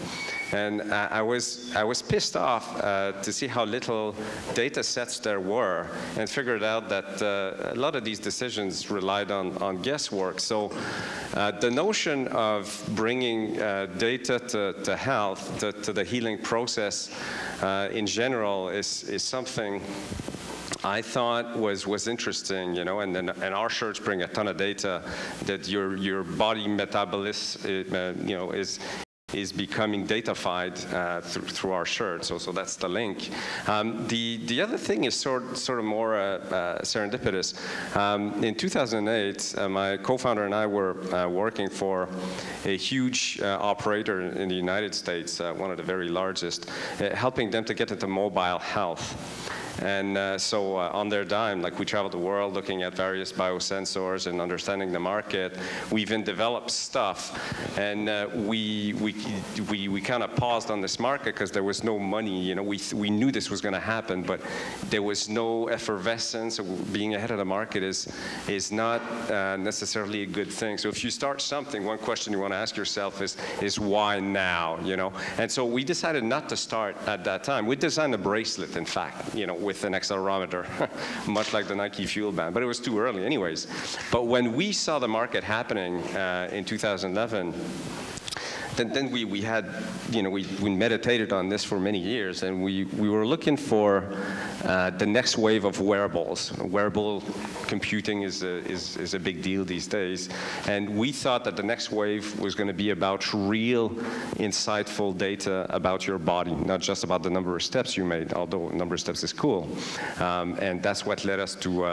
And I was pissed off to see how little data sets there were, and figured out that a lot of these decisions relied on guesswork. So the notion of bringing data to health, to the healing process in general, is something I thought was interesting, and our shirts bring a ton of data that your body metabolism, is is becoming datafied through our shirt. So that's the link. The other thing is sort of more serendipitous. In 2008, my co-founder and I were working for a huge operator in the United States, one of the very largest, helping them to get into mobile health. And so on their dime, like we traveled the world looking at various biosensors and understanding the market. We even developed stuff, and we kind of paused on this market because there was no money. You know, we knew this was going to happen, but there was no effervescence. Being ahead of the market is not necessarily a good thing. So if you start something, one question you want to ask yourself is why now? You know, and so we decided not to start at that time. We designed a bracelet, in fact, you know, with an accelerometer, much like the Nike Fuel Band, but it was too early anyways. But when we saw the market happening in 2011, then we had, you know, we meditated on this for many years, and we were looking for the next wave of wearables. Wearable computing is a big deal these days, and we thought that the next wave was going to be about real, insightful data about your body, not just about the number of steps you made, although number of steps is cool, and that's what led us to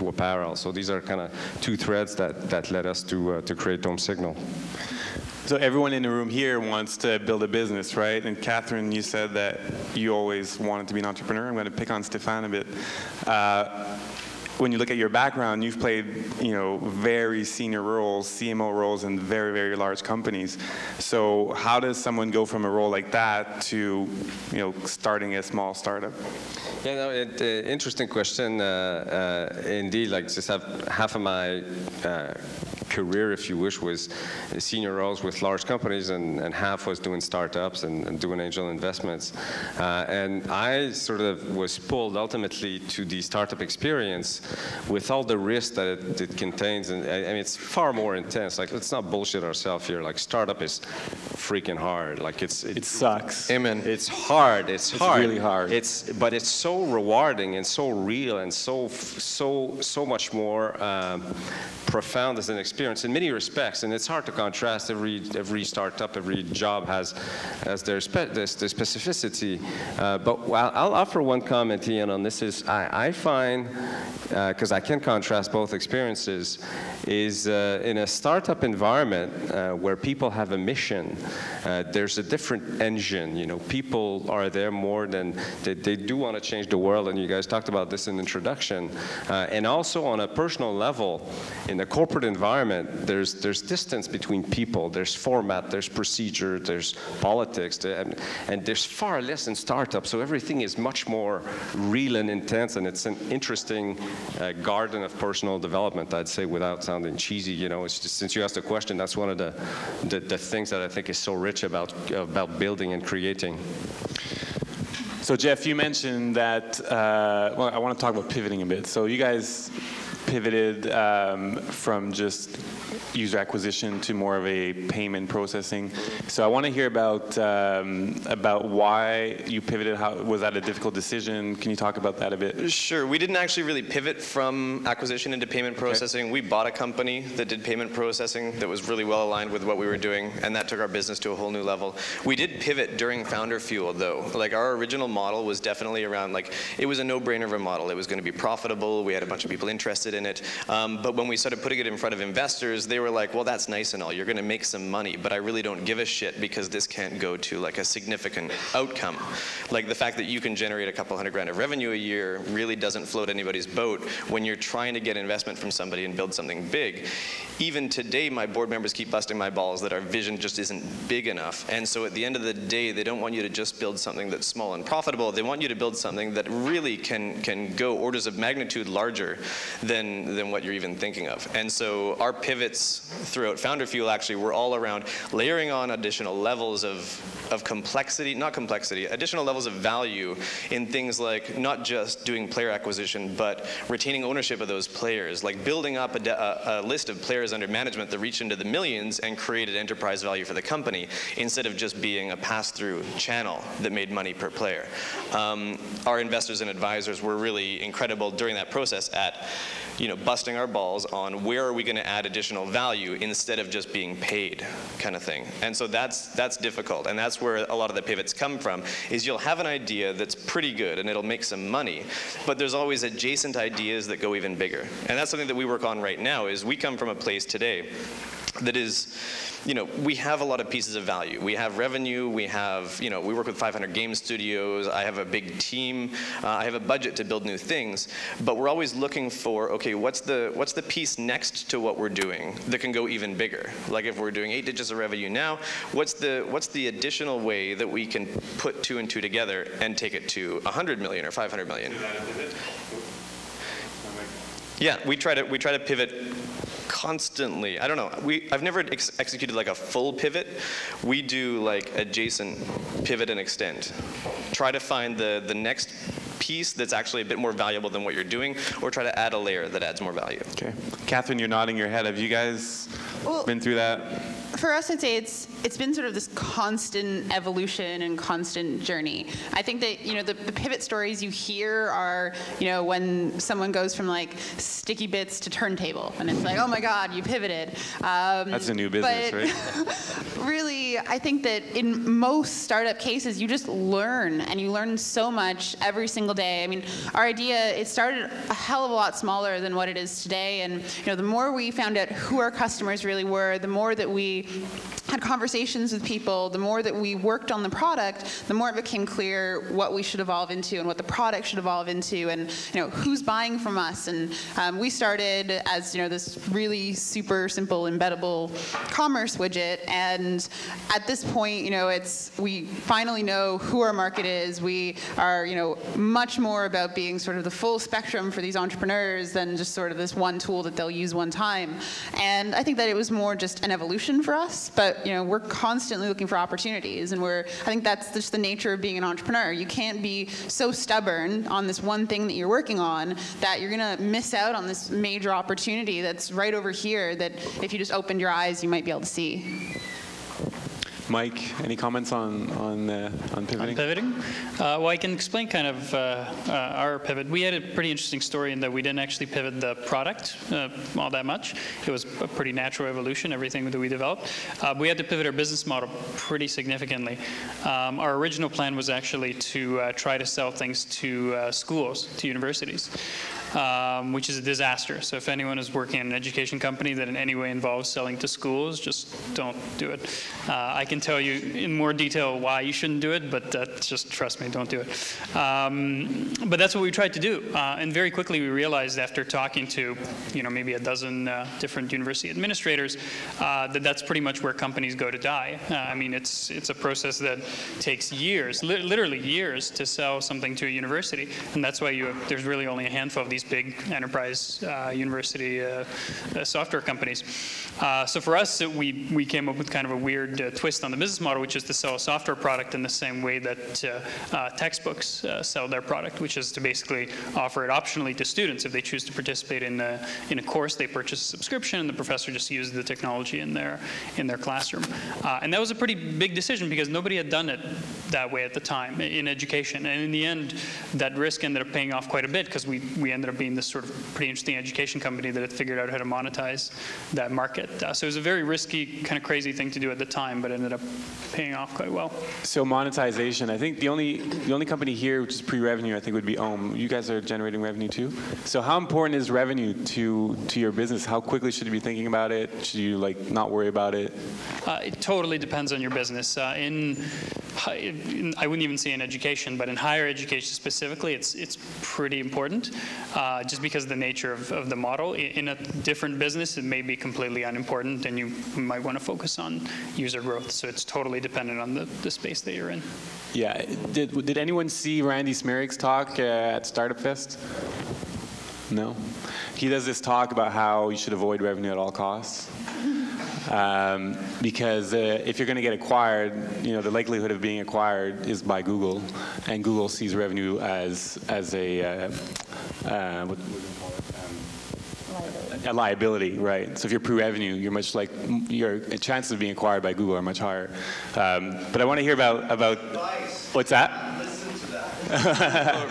apparel. So these are kind of two threads that led us to create OMSignal. So everyone in the room here wants to build a business, right? And Catherine, you said that you always wanted to be an entrepreneur. I'm going to pick on Stéphane a bit. When you look at your background, you've played, you know, very senior roles, CMO roles in very, very large companies. So how does someone go from a role like that to, you know, starting a small startup? Yeah, no, interesting question. Indeed, like just half of my career, if you wish, was senior roles with large companies, and half was doing startups and doing angel investments. And I sort of was pulled ultimately to the startup experience with all the risk that it contains. And I mean, it's far more intense. Like, let's not bullshit ourselves here. Like, startup is freaking hard. Like, it sucks. Amen. It's hard. It's hard. Really hard. But it's so rewarding and so real and so much more profound as an experience in many respects, and it's hard to contrast. Every startup, every job has their specificity. But I'll offer one comment, Ian, on this. Is I find, because I can contrast both experiences, is in a startup environment where people have a mission, there's a different engine. You know, people are there more than they do want to change the world, and you guys talked about this in the introduction. And also on a personal level, in the corporate environment, there's distance between people. There's format, there's procedure, there's politics, and there's far less in startups. So everything is much more real and intense, and it's an interesting garden of personal development, I'd say, without sounding cheesy. You know, it's just, since you asked the question, that's one of the things that I think is so rich about building and creating. So Jeff, you mentioned that, well, I want to talk about pivoting a bit. So you guys pivoted from just user acquisition to more of a payment processing. So I want to hear about why you pivoted. How was that a difficult decision? Can you talk about that a bit? Sure. We didn't actually really pivot from acquisition into payment processing. We bought a company that did payment processing that was really well aligned with what we were doing, and that took our business to a whole new level. We did pivot during Founder Fuel, though. Like, our original model was definitely around, like, it was a no-brainer of a model. It was going to be profitable. We had a bunch of people interested in it. But when we started putting it in front of investors, they were like, well, that's nice and all. You're going to make some money, but I really don't give a shit because this can't go to like a significant outcome. Like, the fact that you can generate a couple $100,000 of revenue a year really doesn't float anybody's boat when you're trying to get investment from somebody and build something big. Even today, my board members keep busting my balls that our vision just isn't big enough. And so at the end of the day, they don't want you to just build something that's small and profitable. They want you to build something that really can go orders of magnitude larger than what you're even thinking of. And so our pivots throughout Founder Fuel actually were all around layering on additional levels of complexity, not complexity, additional levels of value in things like not just doing player acquisition, but retaining ownership of those players, like building up a list of players under management that reach into the millions and created enterprise value for the company, instead of just being a pass-through channel that made money per player. Our investors and advisors were really incredible during that process at busting our balls on where are we going to add additional value instead of just being paid, kind of thing. And so that's difficult, and that's where a lot of the pivots come from. Is you'll have an idea that's pretty good and it'll make some money, but there's always adjacent ideas that go even bigger. And that's something that we work on right now. Is we come from a place today that is, we have a lot of pieces of value. We have revenue, we have, we work with 500 game studios, I have a big team, I have a budget to build new things, but we're always looking for, okay, what's the piece next to what we're doing that can go even bigger? Like if we're doing 8 digits of revenue now, what's the additional way that we can put 2 and 2 together and take it to 100 million or 500 million? Yeah, we try to pivot constantly. I don't know. I've never executed like a full pivot. We do like adjacent pivot and extend. Try to find the next piece that's actually a bit more valuable than what you're doing, or try to add a layer that adds more value. Okay. Catherine, you're nodding your head. Have you guys been through that? For us, I'd say it's been sort of this constant evolution and constant journey. I think that the pivot stories you hear are when someone goes from like sticky bits to turntable, and it's like, oh my God, you pivoted. That's a new business, right? Really, I think that in most startup cases, you just learn, and you learn so much every single day. I mean, our idea, it started a hell of a lot smaller than what it is today, and the more we found out who our customers really were, the more that we had conversations with people, the more that we worked on the product, the more it became clear what we should evolve into and what the product should evolve into, and who's buying from us. And we started as this really super simple embeddable commerce widget, and at this point, we finally know who our market is. We are much more about being sort of the full spectrum for these entrepreneurs than just sort of this one tool that they'll use one time. And I think that it was more just an evolution for us, but we're constantly looking for opportunities, and I think that's just the nature of being an entrepreneur. You can't be so stubborn on this one thing that you're working on that you're going to miss out on this major opportunity that's right over here that if you just opened your eyes, you might be able to see. Mike, any comments on pivoting? On pivoting? Well, I can explain kind of our pivot. We had a pretty interesting story in that we didn't actually pivot the product all that much. It was a pretty natural evolution, everything that we developed. We had to pivot our business model pretty significantly. Our original plan was actually to try to sell things to schools, to universities. Which is a disaster. So if anyone is working in an education company that in any way involves selling to schools, just don't do it. I can tell you in more detail why you shouldn't do it, but just trust me, don't do it. But that's what we tried to do. And very quickly we realized after talking to maybe a dozen different university administrators that that's pretty much where companies go to die. I mean, it's a process that takes years, literally years, to sell something to a university. And that's why there's really only a handful of these big enterprise university software companies. So for us, we came up with kind of a weird twist on the business model, which is to sell a software product in the same way that textbooks sell their product, which is to basically offer it optionally to students. If they choose to participate in a course, they purchase a subscription, and the professor just uses the technology in their classroom. And that was a pretty big decision because nobody had done it that way at the time in education. And in the end, that risk ended up paying off quite a bit because we ended up being this sort of pretty interesting education company that had figured out how to monetize that market. So it was a very risky, kind of crazy thing to do at the time, but ended up paying off quite well. So monetization, I think the only company here which is pre-revenue, I think, would be OM. You guys are generating revenue too. So how important is revenue to your business? How quickly should you be thinking about it? Should you not worry about it? It totally depends on your business. I wouldn't even say in education, but in higher education specifically, it's pretty important, just because of the nature of the model. In a different business, it may be completely unimportant, and you might want to focus on user growth. So it's totally dependent on the space that you're in. Yeah. Did anyone see Randy Smerrick's talk at Startup Fest? No? He does this talk about how you should avoid revenue at all costs. Because if you're going to get acquired, the likelihood of being acquired is by Google, and Google sees revenue as a liability, right? So if you're pre-revenue, your chances of being acquired by Google are much higher. But I want to hear about what's that?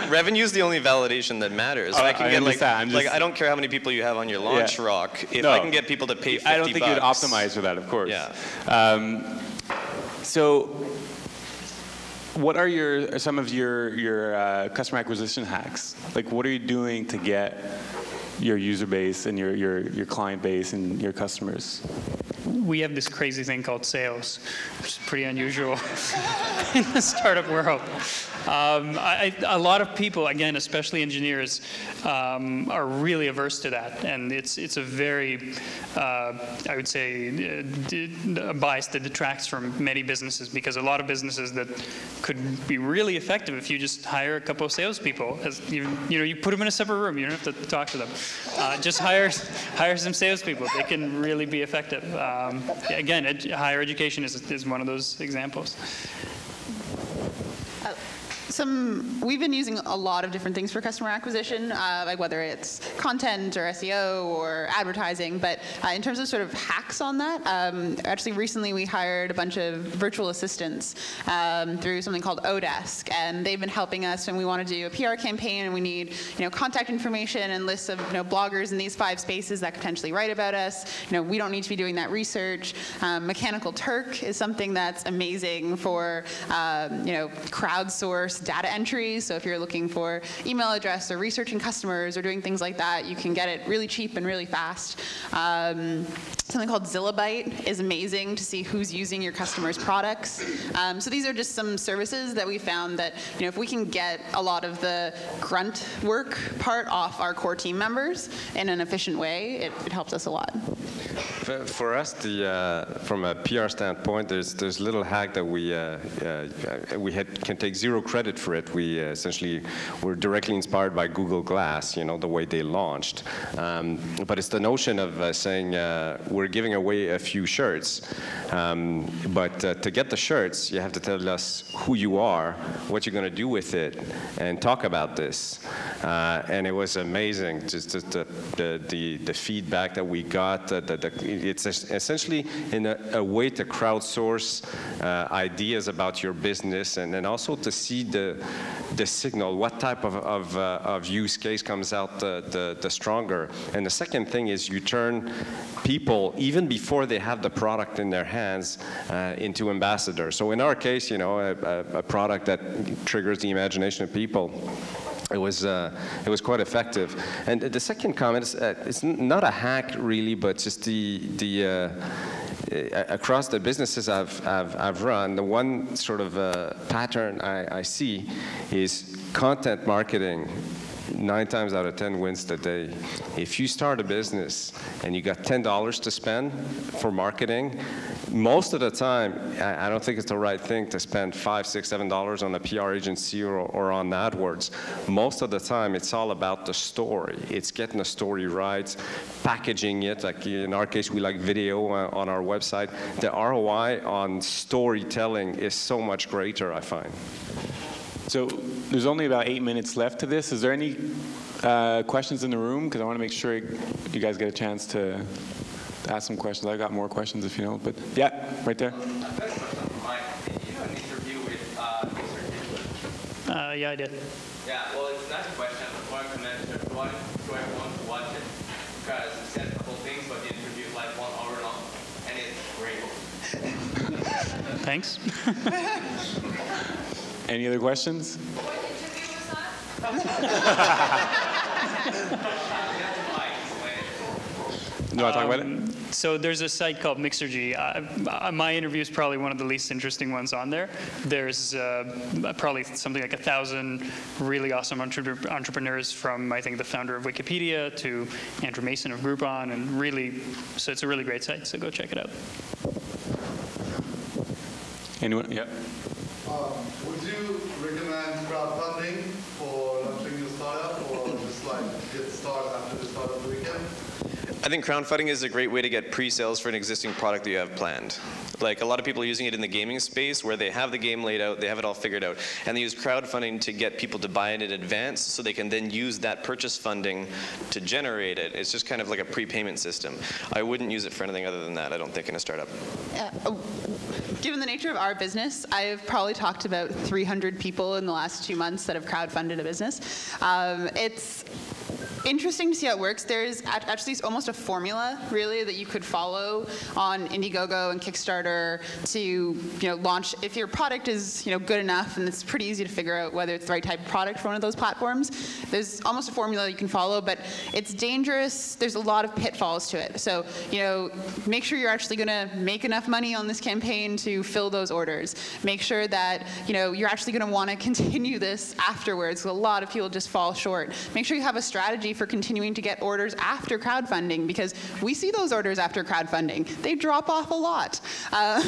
Revenue is the only validation that matters. I can get I don't care how many people you have on your launch rock. If I can get people to pay $50, I don't think you'd optimize for that, of course. Yeah. So, what are some of your customer acquisition hacks? Like, what are you doing to get your user base and your client base and your customers? We have this crazy thing called sales, which is pretty unusual in the startup world. A lot of people, again, especially engineers, are really averse to that, and it's a very, I would say, a bias that detracts from many businesses, because a lot of businesses that could be really effective if you just hire a couple of salespeople. You put them in a separate room. You don't have to talk to them. Just hire some salespeople. They can really be effective. Again, higher education is one of those examples. We've been using a lot of different things for customer acquisition, like whether it's content or SEO or advertising, but in terms of sort of hacks on that, actually recently we hired a bunch of virtual assistants through something called Odesk, and they've been helping us when we want to do a PR campaign and we need contact information and lists of bloggers in these 5 spaces that could potentially write about us. We don't need to be doing that research. Mechanical Turk is something that's amazing for crowdsourced data entries. So if you're looking for email address or researching customers or doing things like that, you can get it really cheap and really fast. Something called Zillabyte is amazing to see who's using your customers' products. So these are just some services that we found that if we can get a lot of the grunt work part off our core team members in an efficient way, it helps us a lot. For us, from a PR standpoint, there's a little hack that we can take zero credit for it. We essentially were directly inspired by Google Glass, the way they launched. But it's the notion of saying we're giving away a few shirts, but to get the shirts, you have to tell us who you are, what you're going to do with it, and talk about this. And it was amazing, just the feedback that we got. It's essentially in a way to crowdsource ideas about your business, and then also to see the signal, what type of use case comes out the stronger. And the second thing is you turn people, even before they have the product in their hands, into ambassadors. So in our case, a product that triggers the imagination of people. It was quite effective. And the second comment is it's not a hack really, but just across the businesses I've run, the one sort of pattern I see is content marketing. 9 times out of 10 wins the day. If you start a business and you got $10 to spend for marketing, most of the time, I don't think it's the right thing to spend $5, $6, $7 on a PR agency or on AdWords. Most of the time, it's all about the story. It's getting the story right, packaging it. Like in our case, we like video on our website. The ROI on storytelling is so much greater, I find. So there's only about 8 minutes left to this. Is there any questions in the room? Because I want to make sure you guys get a chance to ask some questions. I got more questions if you know. But yeah, right there. Did you have an interview with Mr. Yeah, I did. Yeah, well, it's not a question. I wanted to mention to everyone to watch it, because he said a couple things, but the interview is like 1 hour long, and it's great. Thanks. Any other questions? What interview was that? Do you want to talk about it? So there's a site called Mixergy. My interview is probably one of the least interesting ones on there. There's probably something like 1,000 really awesome entrepreneurs, from, I think, the founder of Wikipedia to Andrew Mason of Groupon, and really, so it's a really great site, so go check it out. Anyone? Yeah. Would you recommend crowdfunding for launching your startup, or just like get started after the start of the weekend? I think crowdfunding is a great way to get pre-sales for an existing product that you have planned. Like a lot of people are using it in the gaming space where they have the game laid out, they have it all figured out, and they use crowdfunding to get people to buy it in advance so they can then use that purchase funding to generate it. It's just kind of like a prepayment system. I wouldn't use it for anything other than that, I don't think, in a startup. Given the nature of our business, I've probably talked to about 300 people in the last 2 months that have crowdfunded a business. It's interesting to see how it works. There's actually almost a formula, really, that you could follow on Indiegogo and Kickstarter to, launch. If your product is, good enough, and it's pretty easy to figure out whether it's the right type of product for one of those platforms. There's almost a formula you can follow, but it's dangerous. There's a lot of pitfalls to it. So, make sure you're actually going to make enough money on this campaign to fill those orders. Make sure that, you're actually going to want to continue this afterwards. A lot of people just fall short. Make sure you have a strategy for continuing to get orders after crowdfunding, because we see those orders after crowdfunding. They drop off a lot.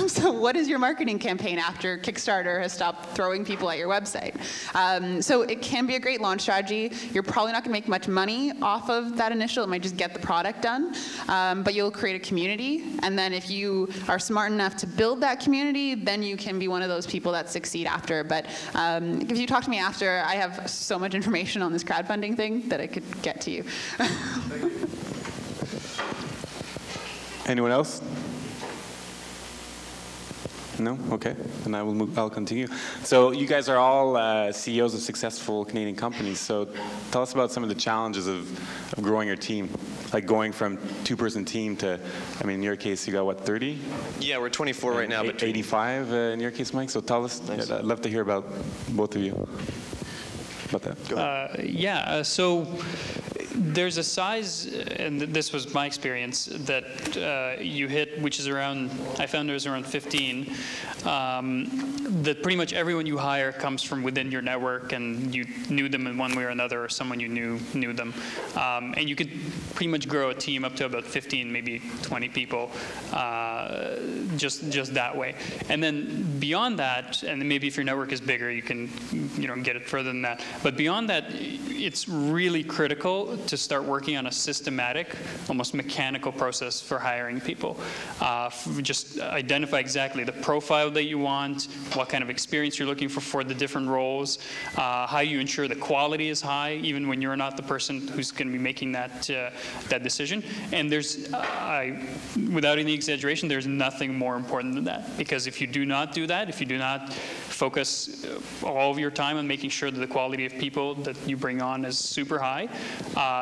So what is your marketing campaign after Kickstarter has stopped throwing people at your website? So it can be a great launch strategy. You're probably not going to make much money off of that initial. It might just get the product done. But you'll create a community. And then if you are smart enough to build that community, then you can be one of those people that succeed after. But if you talk to me after, I have so much information on this crowdfunding thing that I could get to you. Anyone else? No? Okay. Then I'll continue. So you guys are all CEOs of successful Canadian companies. So tell us about some of the challenges of growing your team. Like going from two-person team to, in your case, you got what, 30? Yeah, we're 24 right now. But 85 in your case, Mike. So tell us, nice. I'd love to hear about both of you. About that. So there's a size, and this was my experience, that you hit, which is around, I found it was around 15, that pretty much everyone you hire comes from within your network, and you knew them in one way or another, or someone you knew them. And you could pretty much grow a team up to about 15, maybe 20 people, just that way. And then beyond that, and maybe if your network is bigger, you can get it further than that. But beyond that, it's really critical to start working on a systematic, almost mechanical process for hiring people. Just identify exactly the profile that you want, what kind of experience you're looking for the different roles, how you ensure the quality is high, even when you're not the person who's going to be making that decision. And there's, without any exaggeration, there's nothing more important than that. Because if you do not do that, if you do not focus all of your time on making sure that the quality of people that you bring on is super high,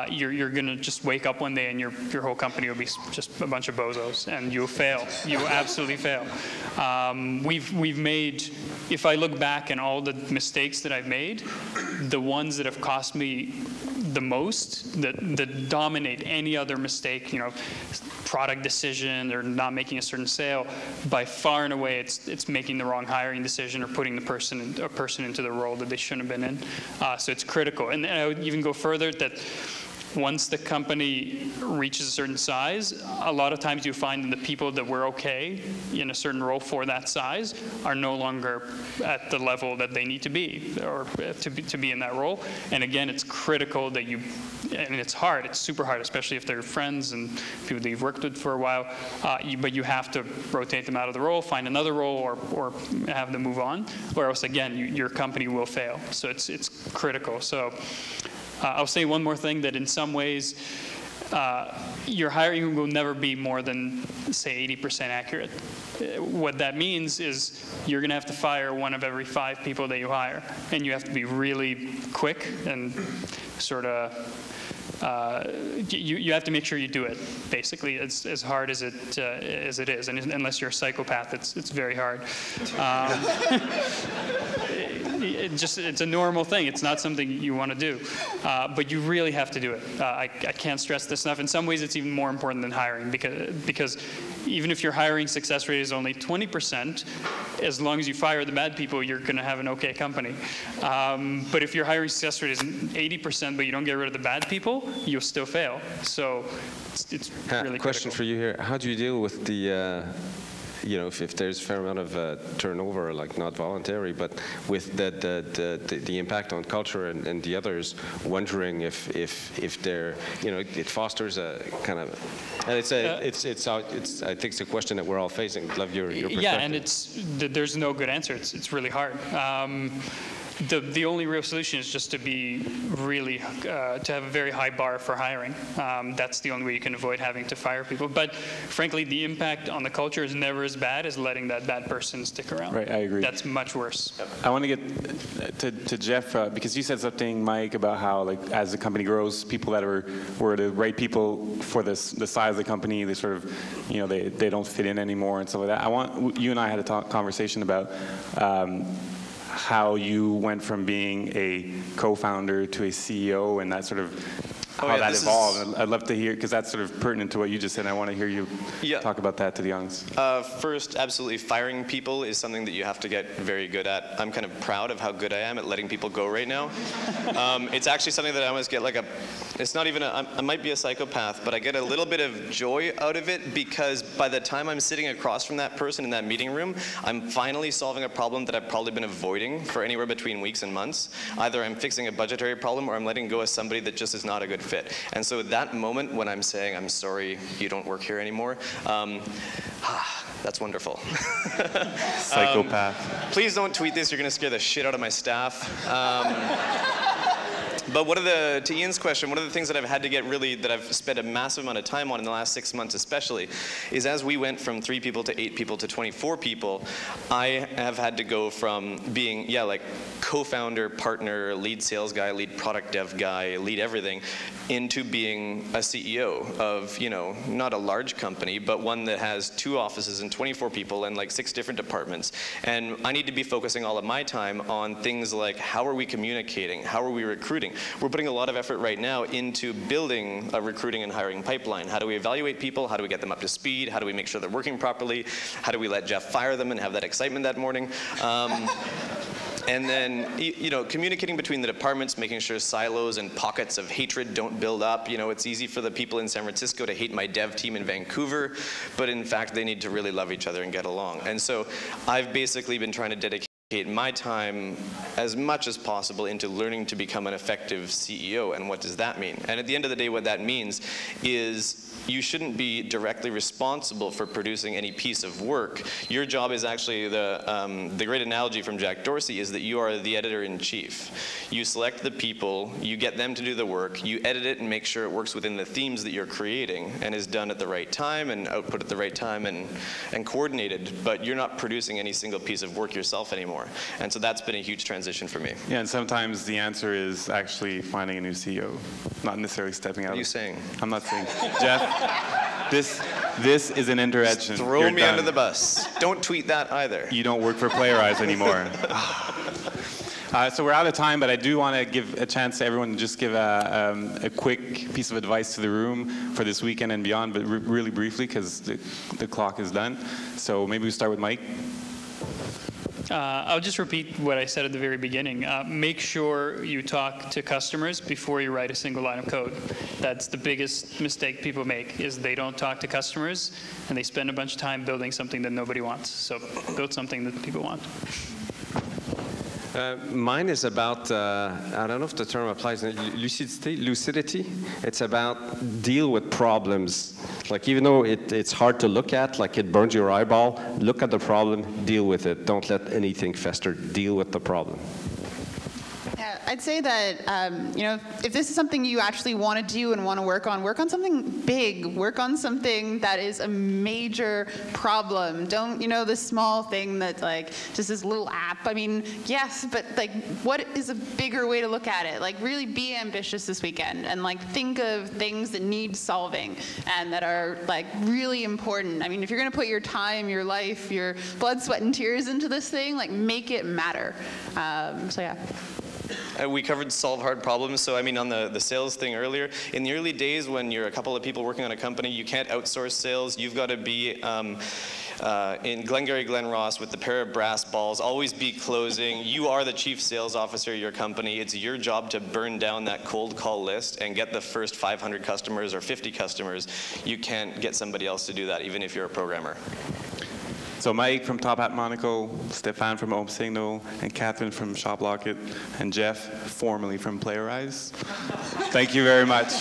you're going to just wake up one day and your whole company will be just a bunch of bozos, and you'll fail. You will absolutely fail. We've made, if I look back and all the mistakes that I've made, the ones that have cost me the most, that dominate any other mistake, product decision or not making a certain sale, by far and away it's making the wrong hiring decision or putting a person into the role that they shouldn't have been in. So it's critical. And I would even go further that once the company reaches a certain size, a lot of times you find that the people that were okay in a certain role for that size are no longer at the level that they need to be, or to be in that role. And again, it's critical that you, and it's hard, it's super hard, especially if they're friends and people that you've worked with for a while, but you have to rotate them out of the role, find another role, or have them move on, or else again, your company will fail. So it's critical. So I'll say one more thing, that in some ways, your hiring will never be more than, say, 80% accurate. What that means is you're going to have to fire 1 of every 5 people that you hire, and you have to be really quick and sort of you have to make sure you do it. Basically, it's as hard as it is, and unless you're a psychopath, it's very hard. It's a normal thing. It's not something you want to do, but you really have to do it. I can't stress this enough. In some ways, it's even more important than hiring, because even if your hiring success rate is only 20%, as long as you fire the bad people, you're going to have an okay company. But if your hiring success rate is 80%, but you don't get rid of the bad people, you'll still fail. So it's really question critical. for you here. How do you deal with the you know, if there's a fair amount of turnover, like not voluntary, but with the impact on culture and the others, wondering if they're, you know, it fosters a kind of, and I think it's a question that we're all facing. Love your perspective. Yeah, and there's no good answer. It's really hard. The only real solution is just to be really, to have a very high bar for hiring. That's the only way you can avoid having to fire people. But frankly, the impact on the culture is never as bad as letting that bad person stick around. Right, I agree. That's much worse. I want to get to Jeff, because you said something, Mike, about how, like, as the company grows, people that were the right people for the size of the company, they sort of, you know, they don't fit in anymore and stuff like that. You and I had a conversation about how you went from being a co-founder to a CEO, and that sort of how that evolved. I'd love to hear, because that's sort of pertinent to what you just said. I want to hear you talk about that to the audience. First, absolutely, firing people is something that you have to get very good at. I'm kind of proud of how good I am at letting people go right now. It's actually something that I almost get like it's not even I might be a psychopath, but I get a little bit of joy out of it, because by the time I'm sitting across from that person in that meeting room, I'm finally solving a problem that I've probably been avoiding for anywhere between weeks and months. Either I'm fixing a budgetary problem, or I'm letting go of somebody that just is not a good fit. And so that moment when I'm saying, I'm sorry, you don't work here anymore, that's wonderful. Psychopath. Please don't tweet this, you're going to scare the shit out of my staff. But to Ian's question, one of the things that I've had to get that I've spent a massive amount of time on in the last 6 months especially, is as we went from 3 people to 8 people to 24 people, I have had to go from being, like co-founder, partner, lead sales guy, lead product dev guy, lead everything, into being a CEO of, you know, not a large company, but one that has 2 offices and 24 people and like 6 different departments. And I need to be focusing all of my time on things like, how are we communicating? How are we recruiting? We're putting a lot of effort right now into building a recruiting and hiring pipeline. How do we evaluate people? How do we get them up to speed? How do we make sure they're working properly? How do we let Jeff fire them and have that excitement that morning? And then, you know, communicating between the departments, making sure silos and pockets of hatred don't build up. You know, it's easy for the people in San Francisco to hate my dev team in Vancouver, but in fact, they need to really love each other and get along. And so I've basically been trying to dedicate my time as much as possible into learning to become an effective CEO. And what does that mean? And at the end of the day, what that means is you shouldn't be directly responsible for producing any piece of work. Your job is actually, the great analogy from Jack Dorsey is that you are the editor-in-chief. You select the people, you get them to do the work, you edit it and make sure it works within the themes that you're creating and is done at the right time and output at the right time and coordinated, but you're not producing any single piece of work yourself anymore. And so that's been a huge transition for me. Yeah, and sometimes the answer is actually finding a new CEO, not necessarily stepping out. What are you saying? I'm not saying. Jeff, this is an intervention. Just throw me under the bus. Don't tweet that either. You don't work for Playerize anymore. So we're out of time, but I do want to give a chance to everyone to just give a quick piece of advice to the room for this weekend and beyond, but really briefly, because the clock is done. So maybe we start with Mike. I'll just repeat what I said at the very beginning. Make sure you talk to customers before you write a single line of code. That's the biggest mistake people make, is they don't talk to customers and they spend a bunch of time building something that nobody wants. So build something that people want. Mine is about, I don't know if the term applies, lucidity. It's about deal with problems. Like, even though it's hard to look at, like it burns your eyeball, look at the problem, deal with it. Don't let anything fester. Deal with the problem. Yeah, I'd say that, you know, if this is something you actually want to do and want to work on something big. Work on something that is a major problem. Don't, you know, this small thing that's like just this little app. I mean, yes, but like, what is a bigger way to look at it? Like, really be ambitious this weekend and like think of things that need solving and that are like really important. I mean, if you're going to put your time, your life, your blood, sweat, and tears into this thing, like make it matter. So yeah. We covered solve hard problems. So I mean, on the sales thing earlier, in the early days when you're a couple of people working on a company, you can't outsource sales. You've got to be in Glengarry Glen Ross with the pair of brass balls, always be closing. You are the chief sales officer of your company. It's your job to burn down that cold call list and get the first 500 customers or 50 customers. You can't get somebody else to do that, even if you're a programmer. So Mike from Top Hat Monocle, Stefan from OMSignal, and Catherine from ShopLocket, and Jeff, formerly from Playerize. Thank you very much.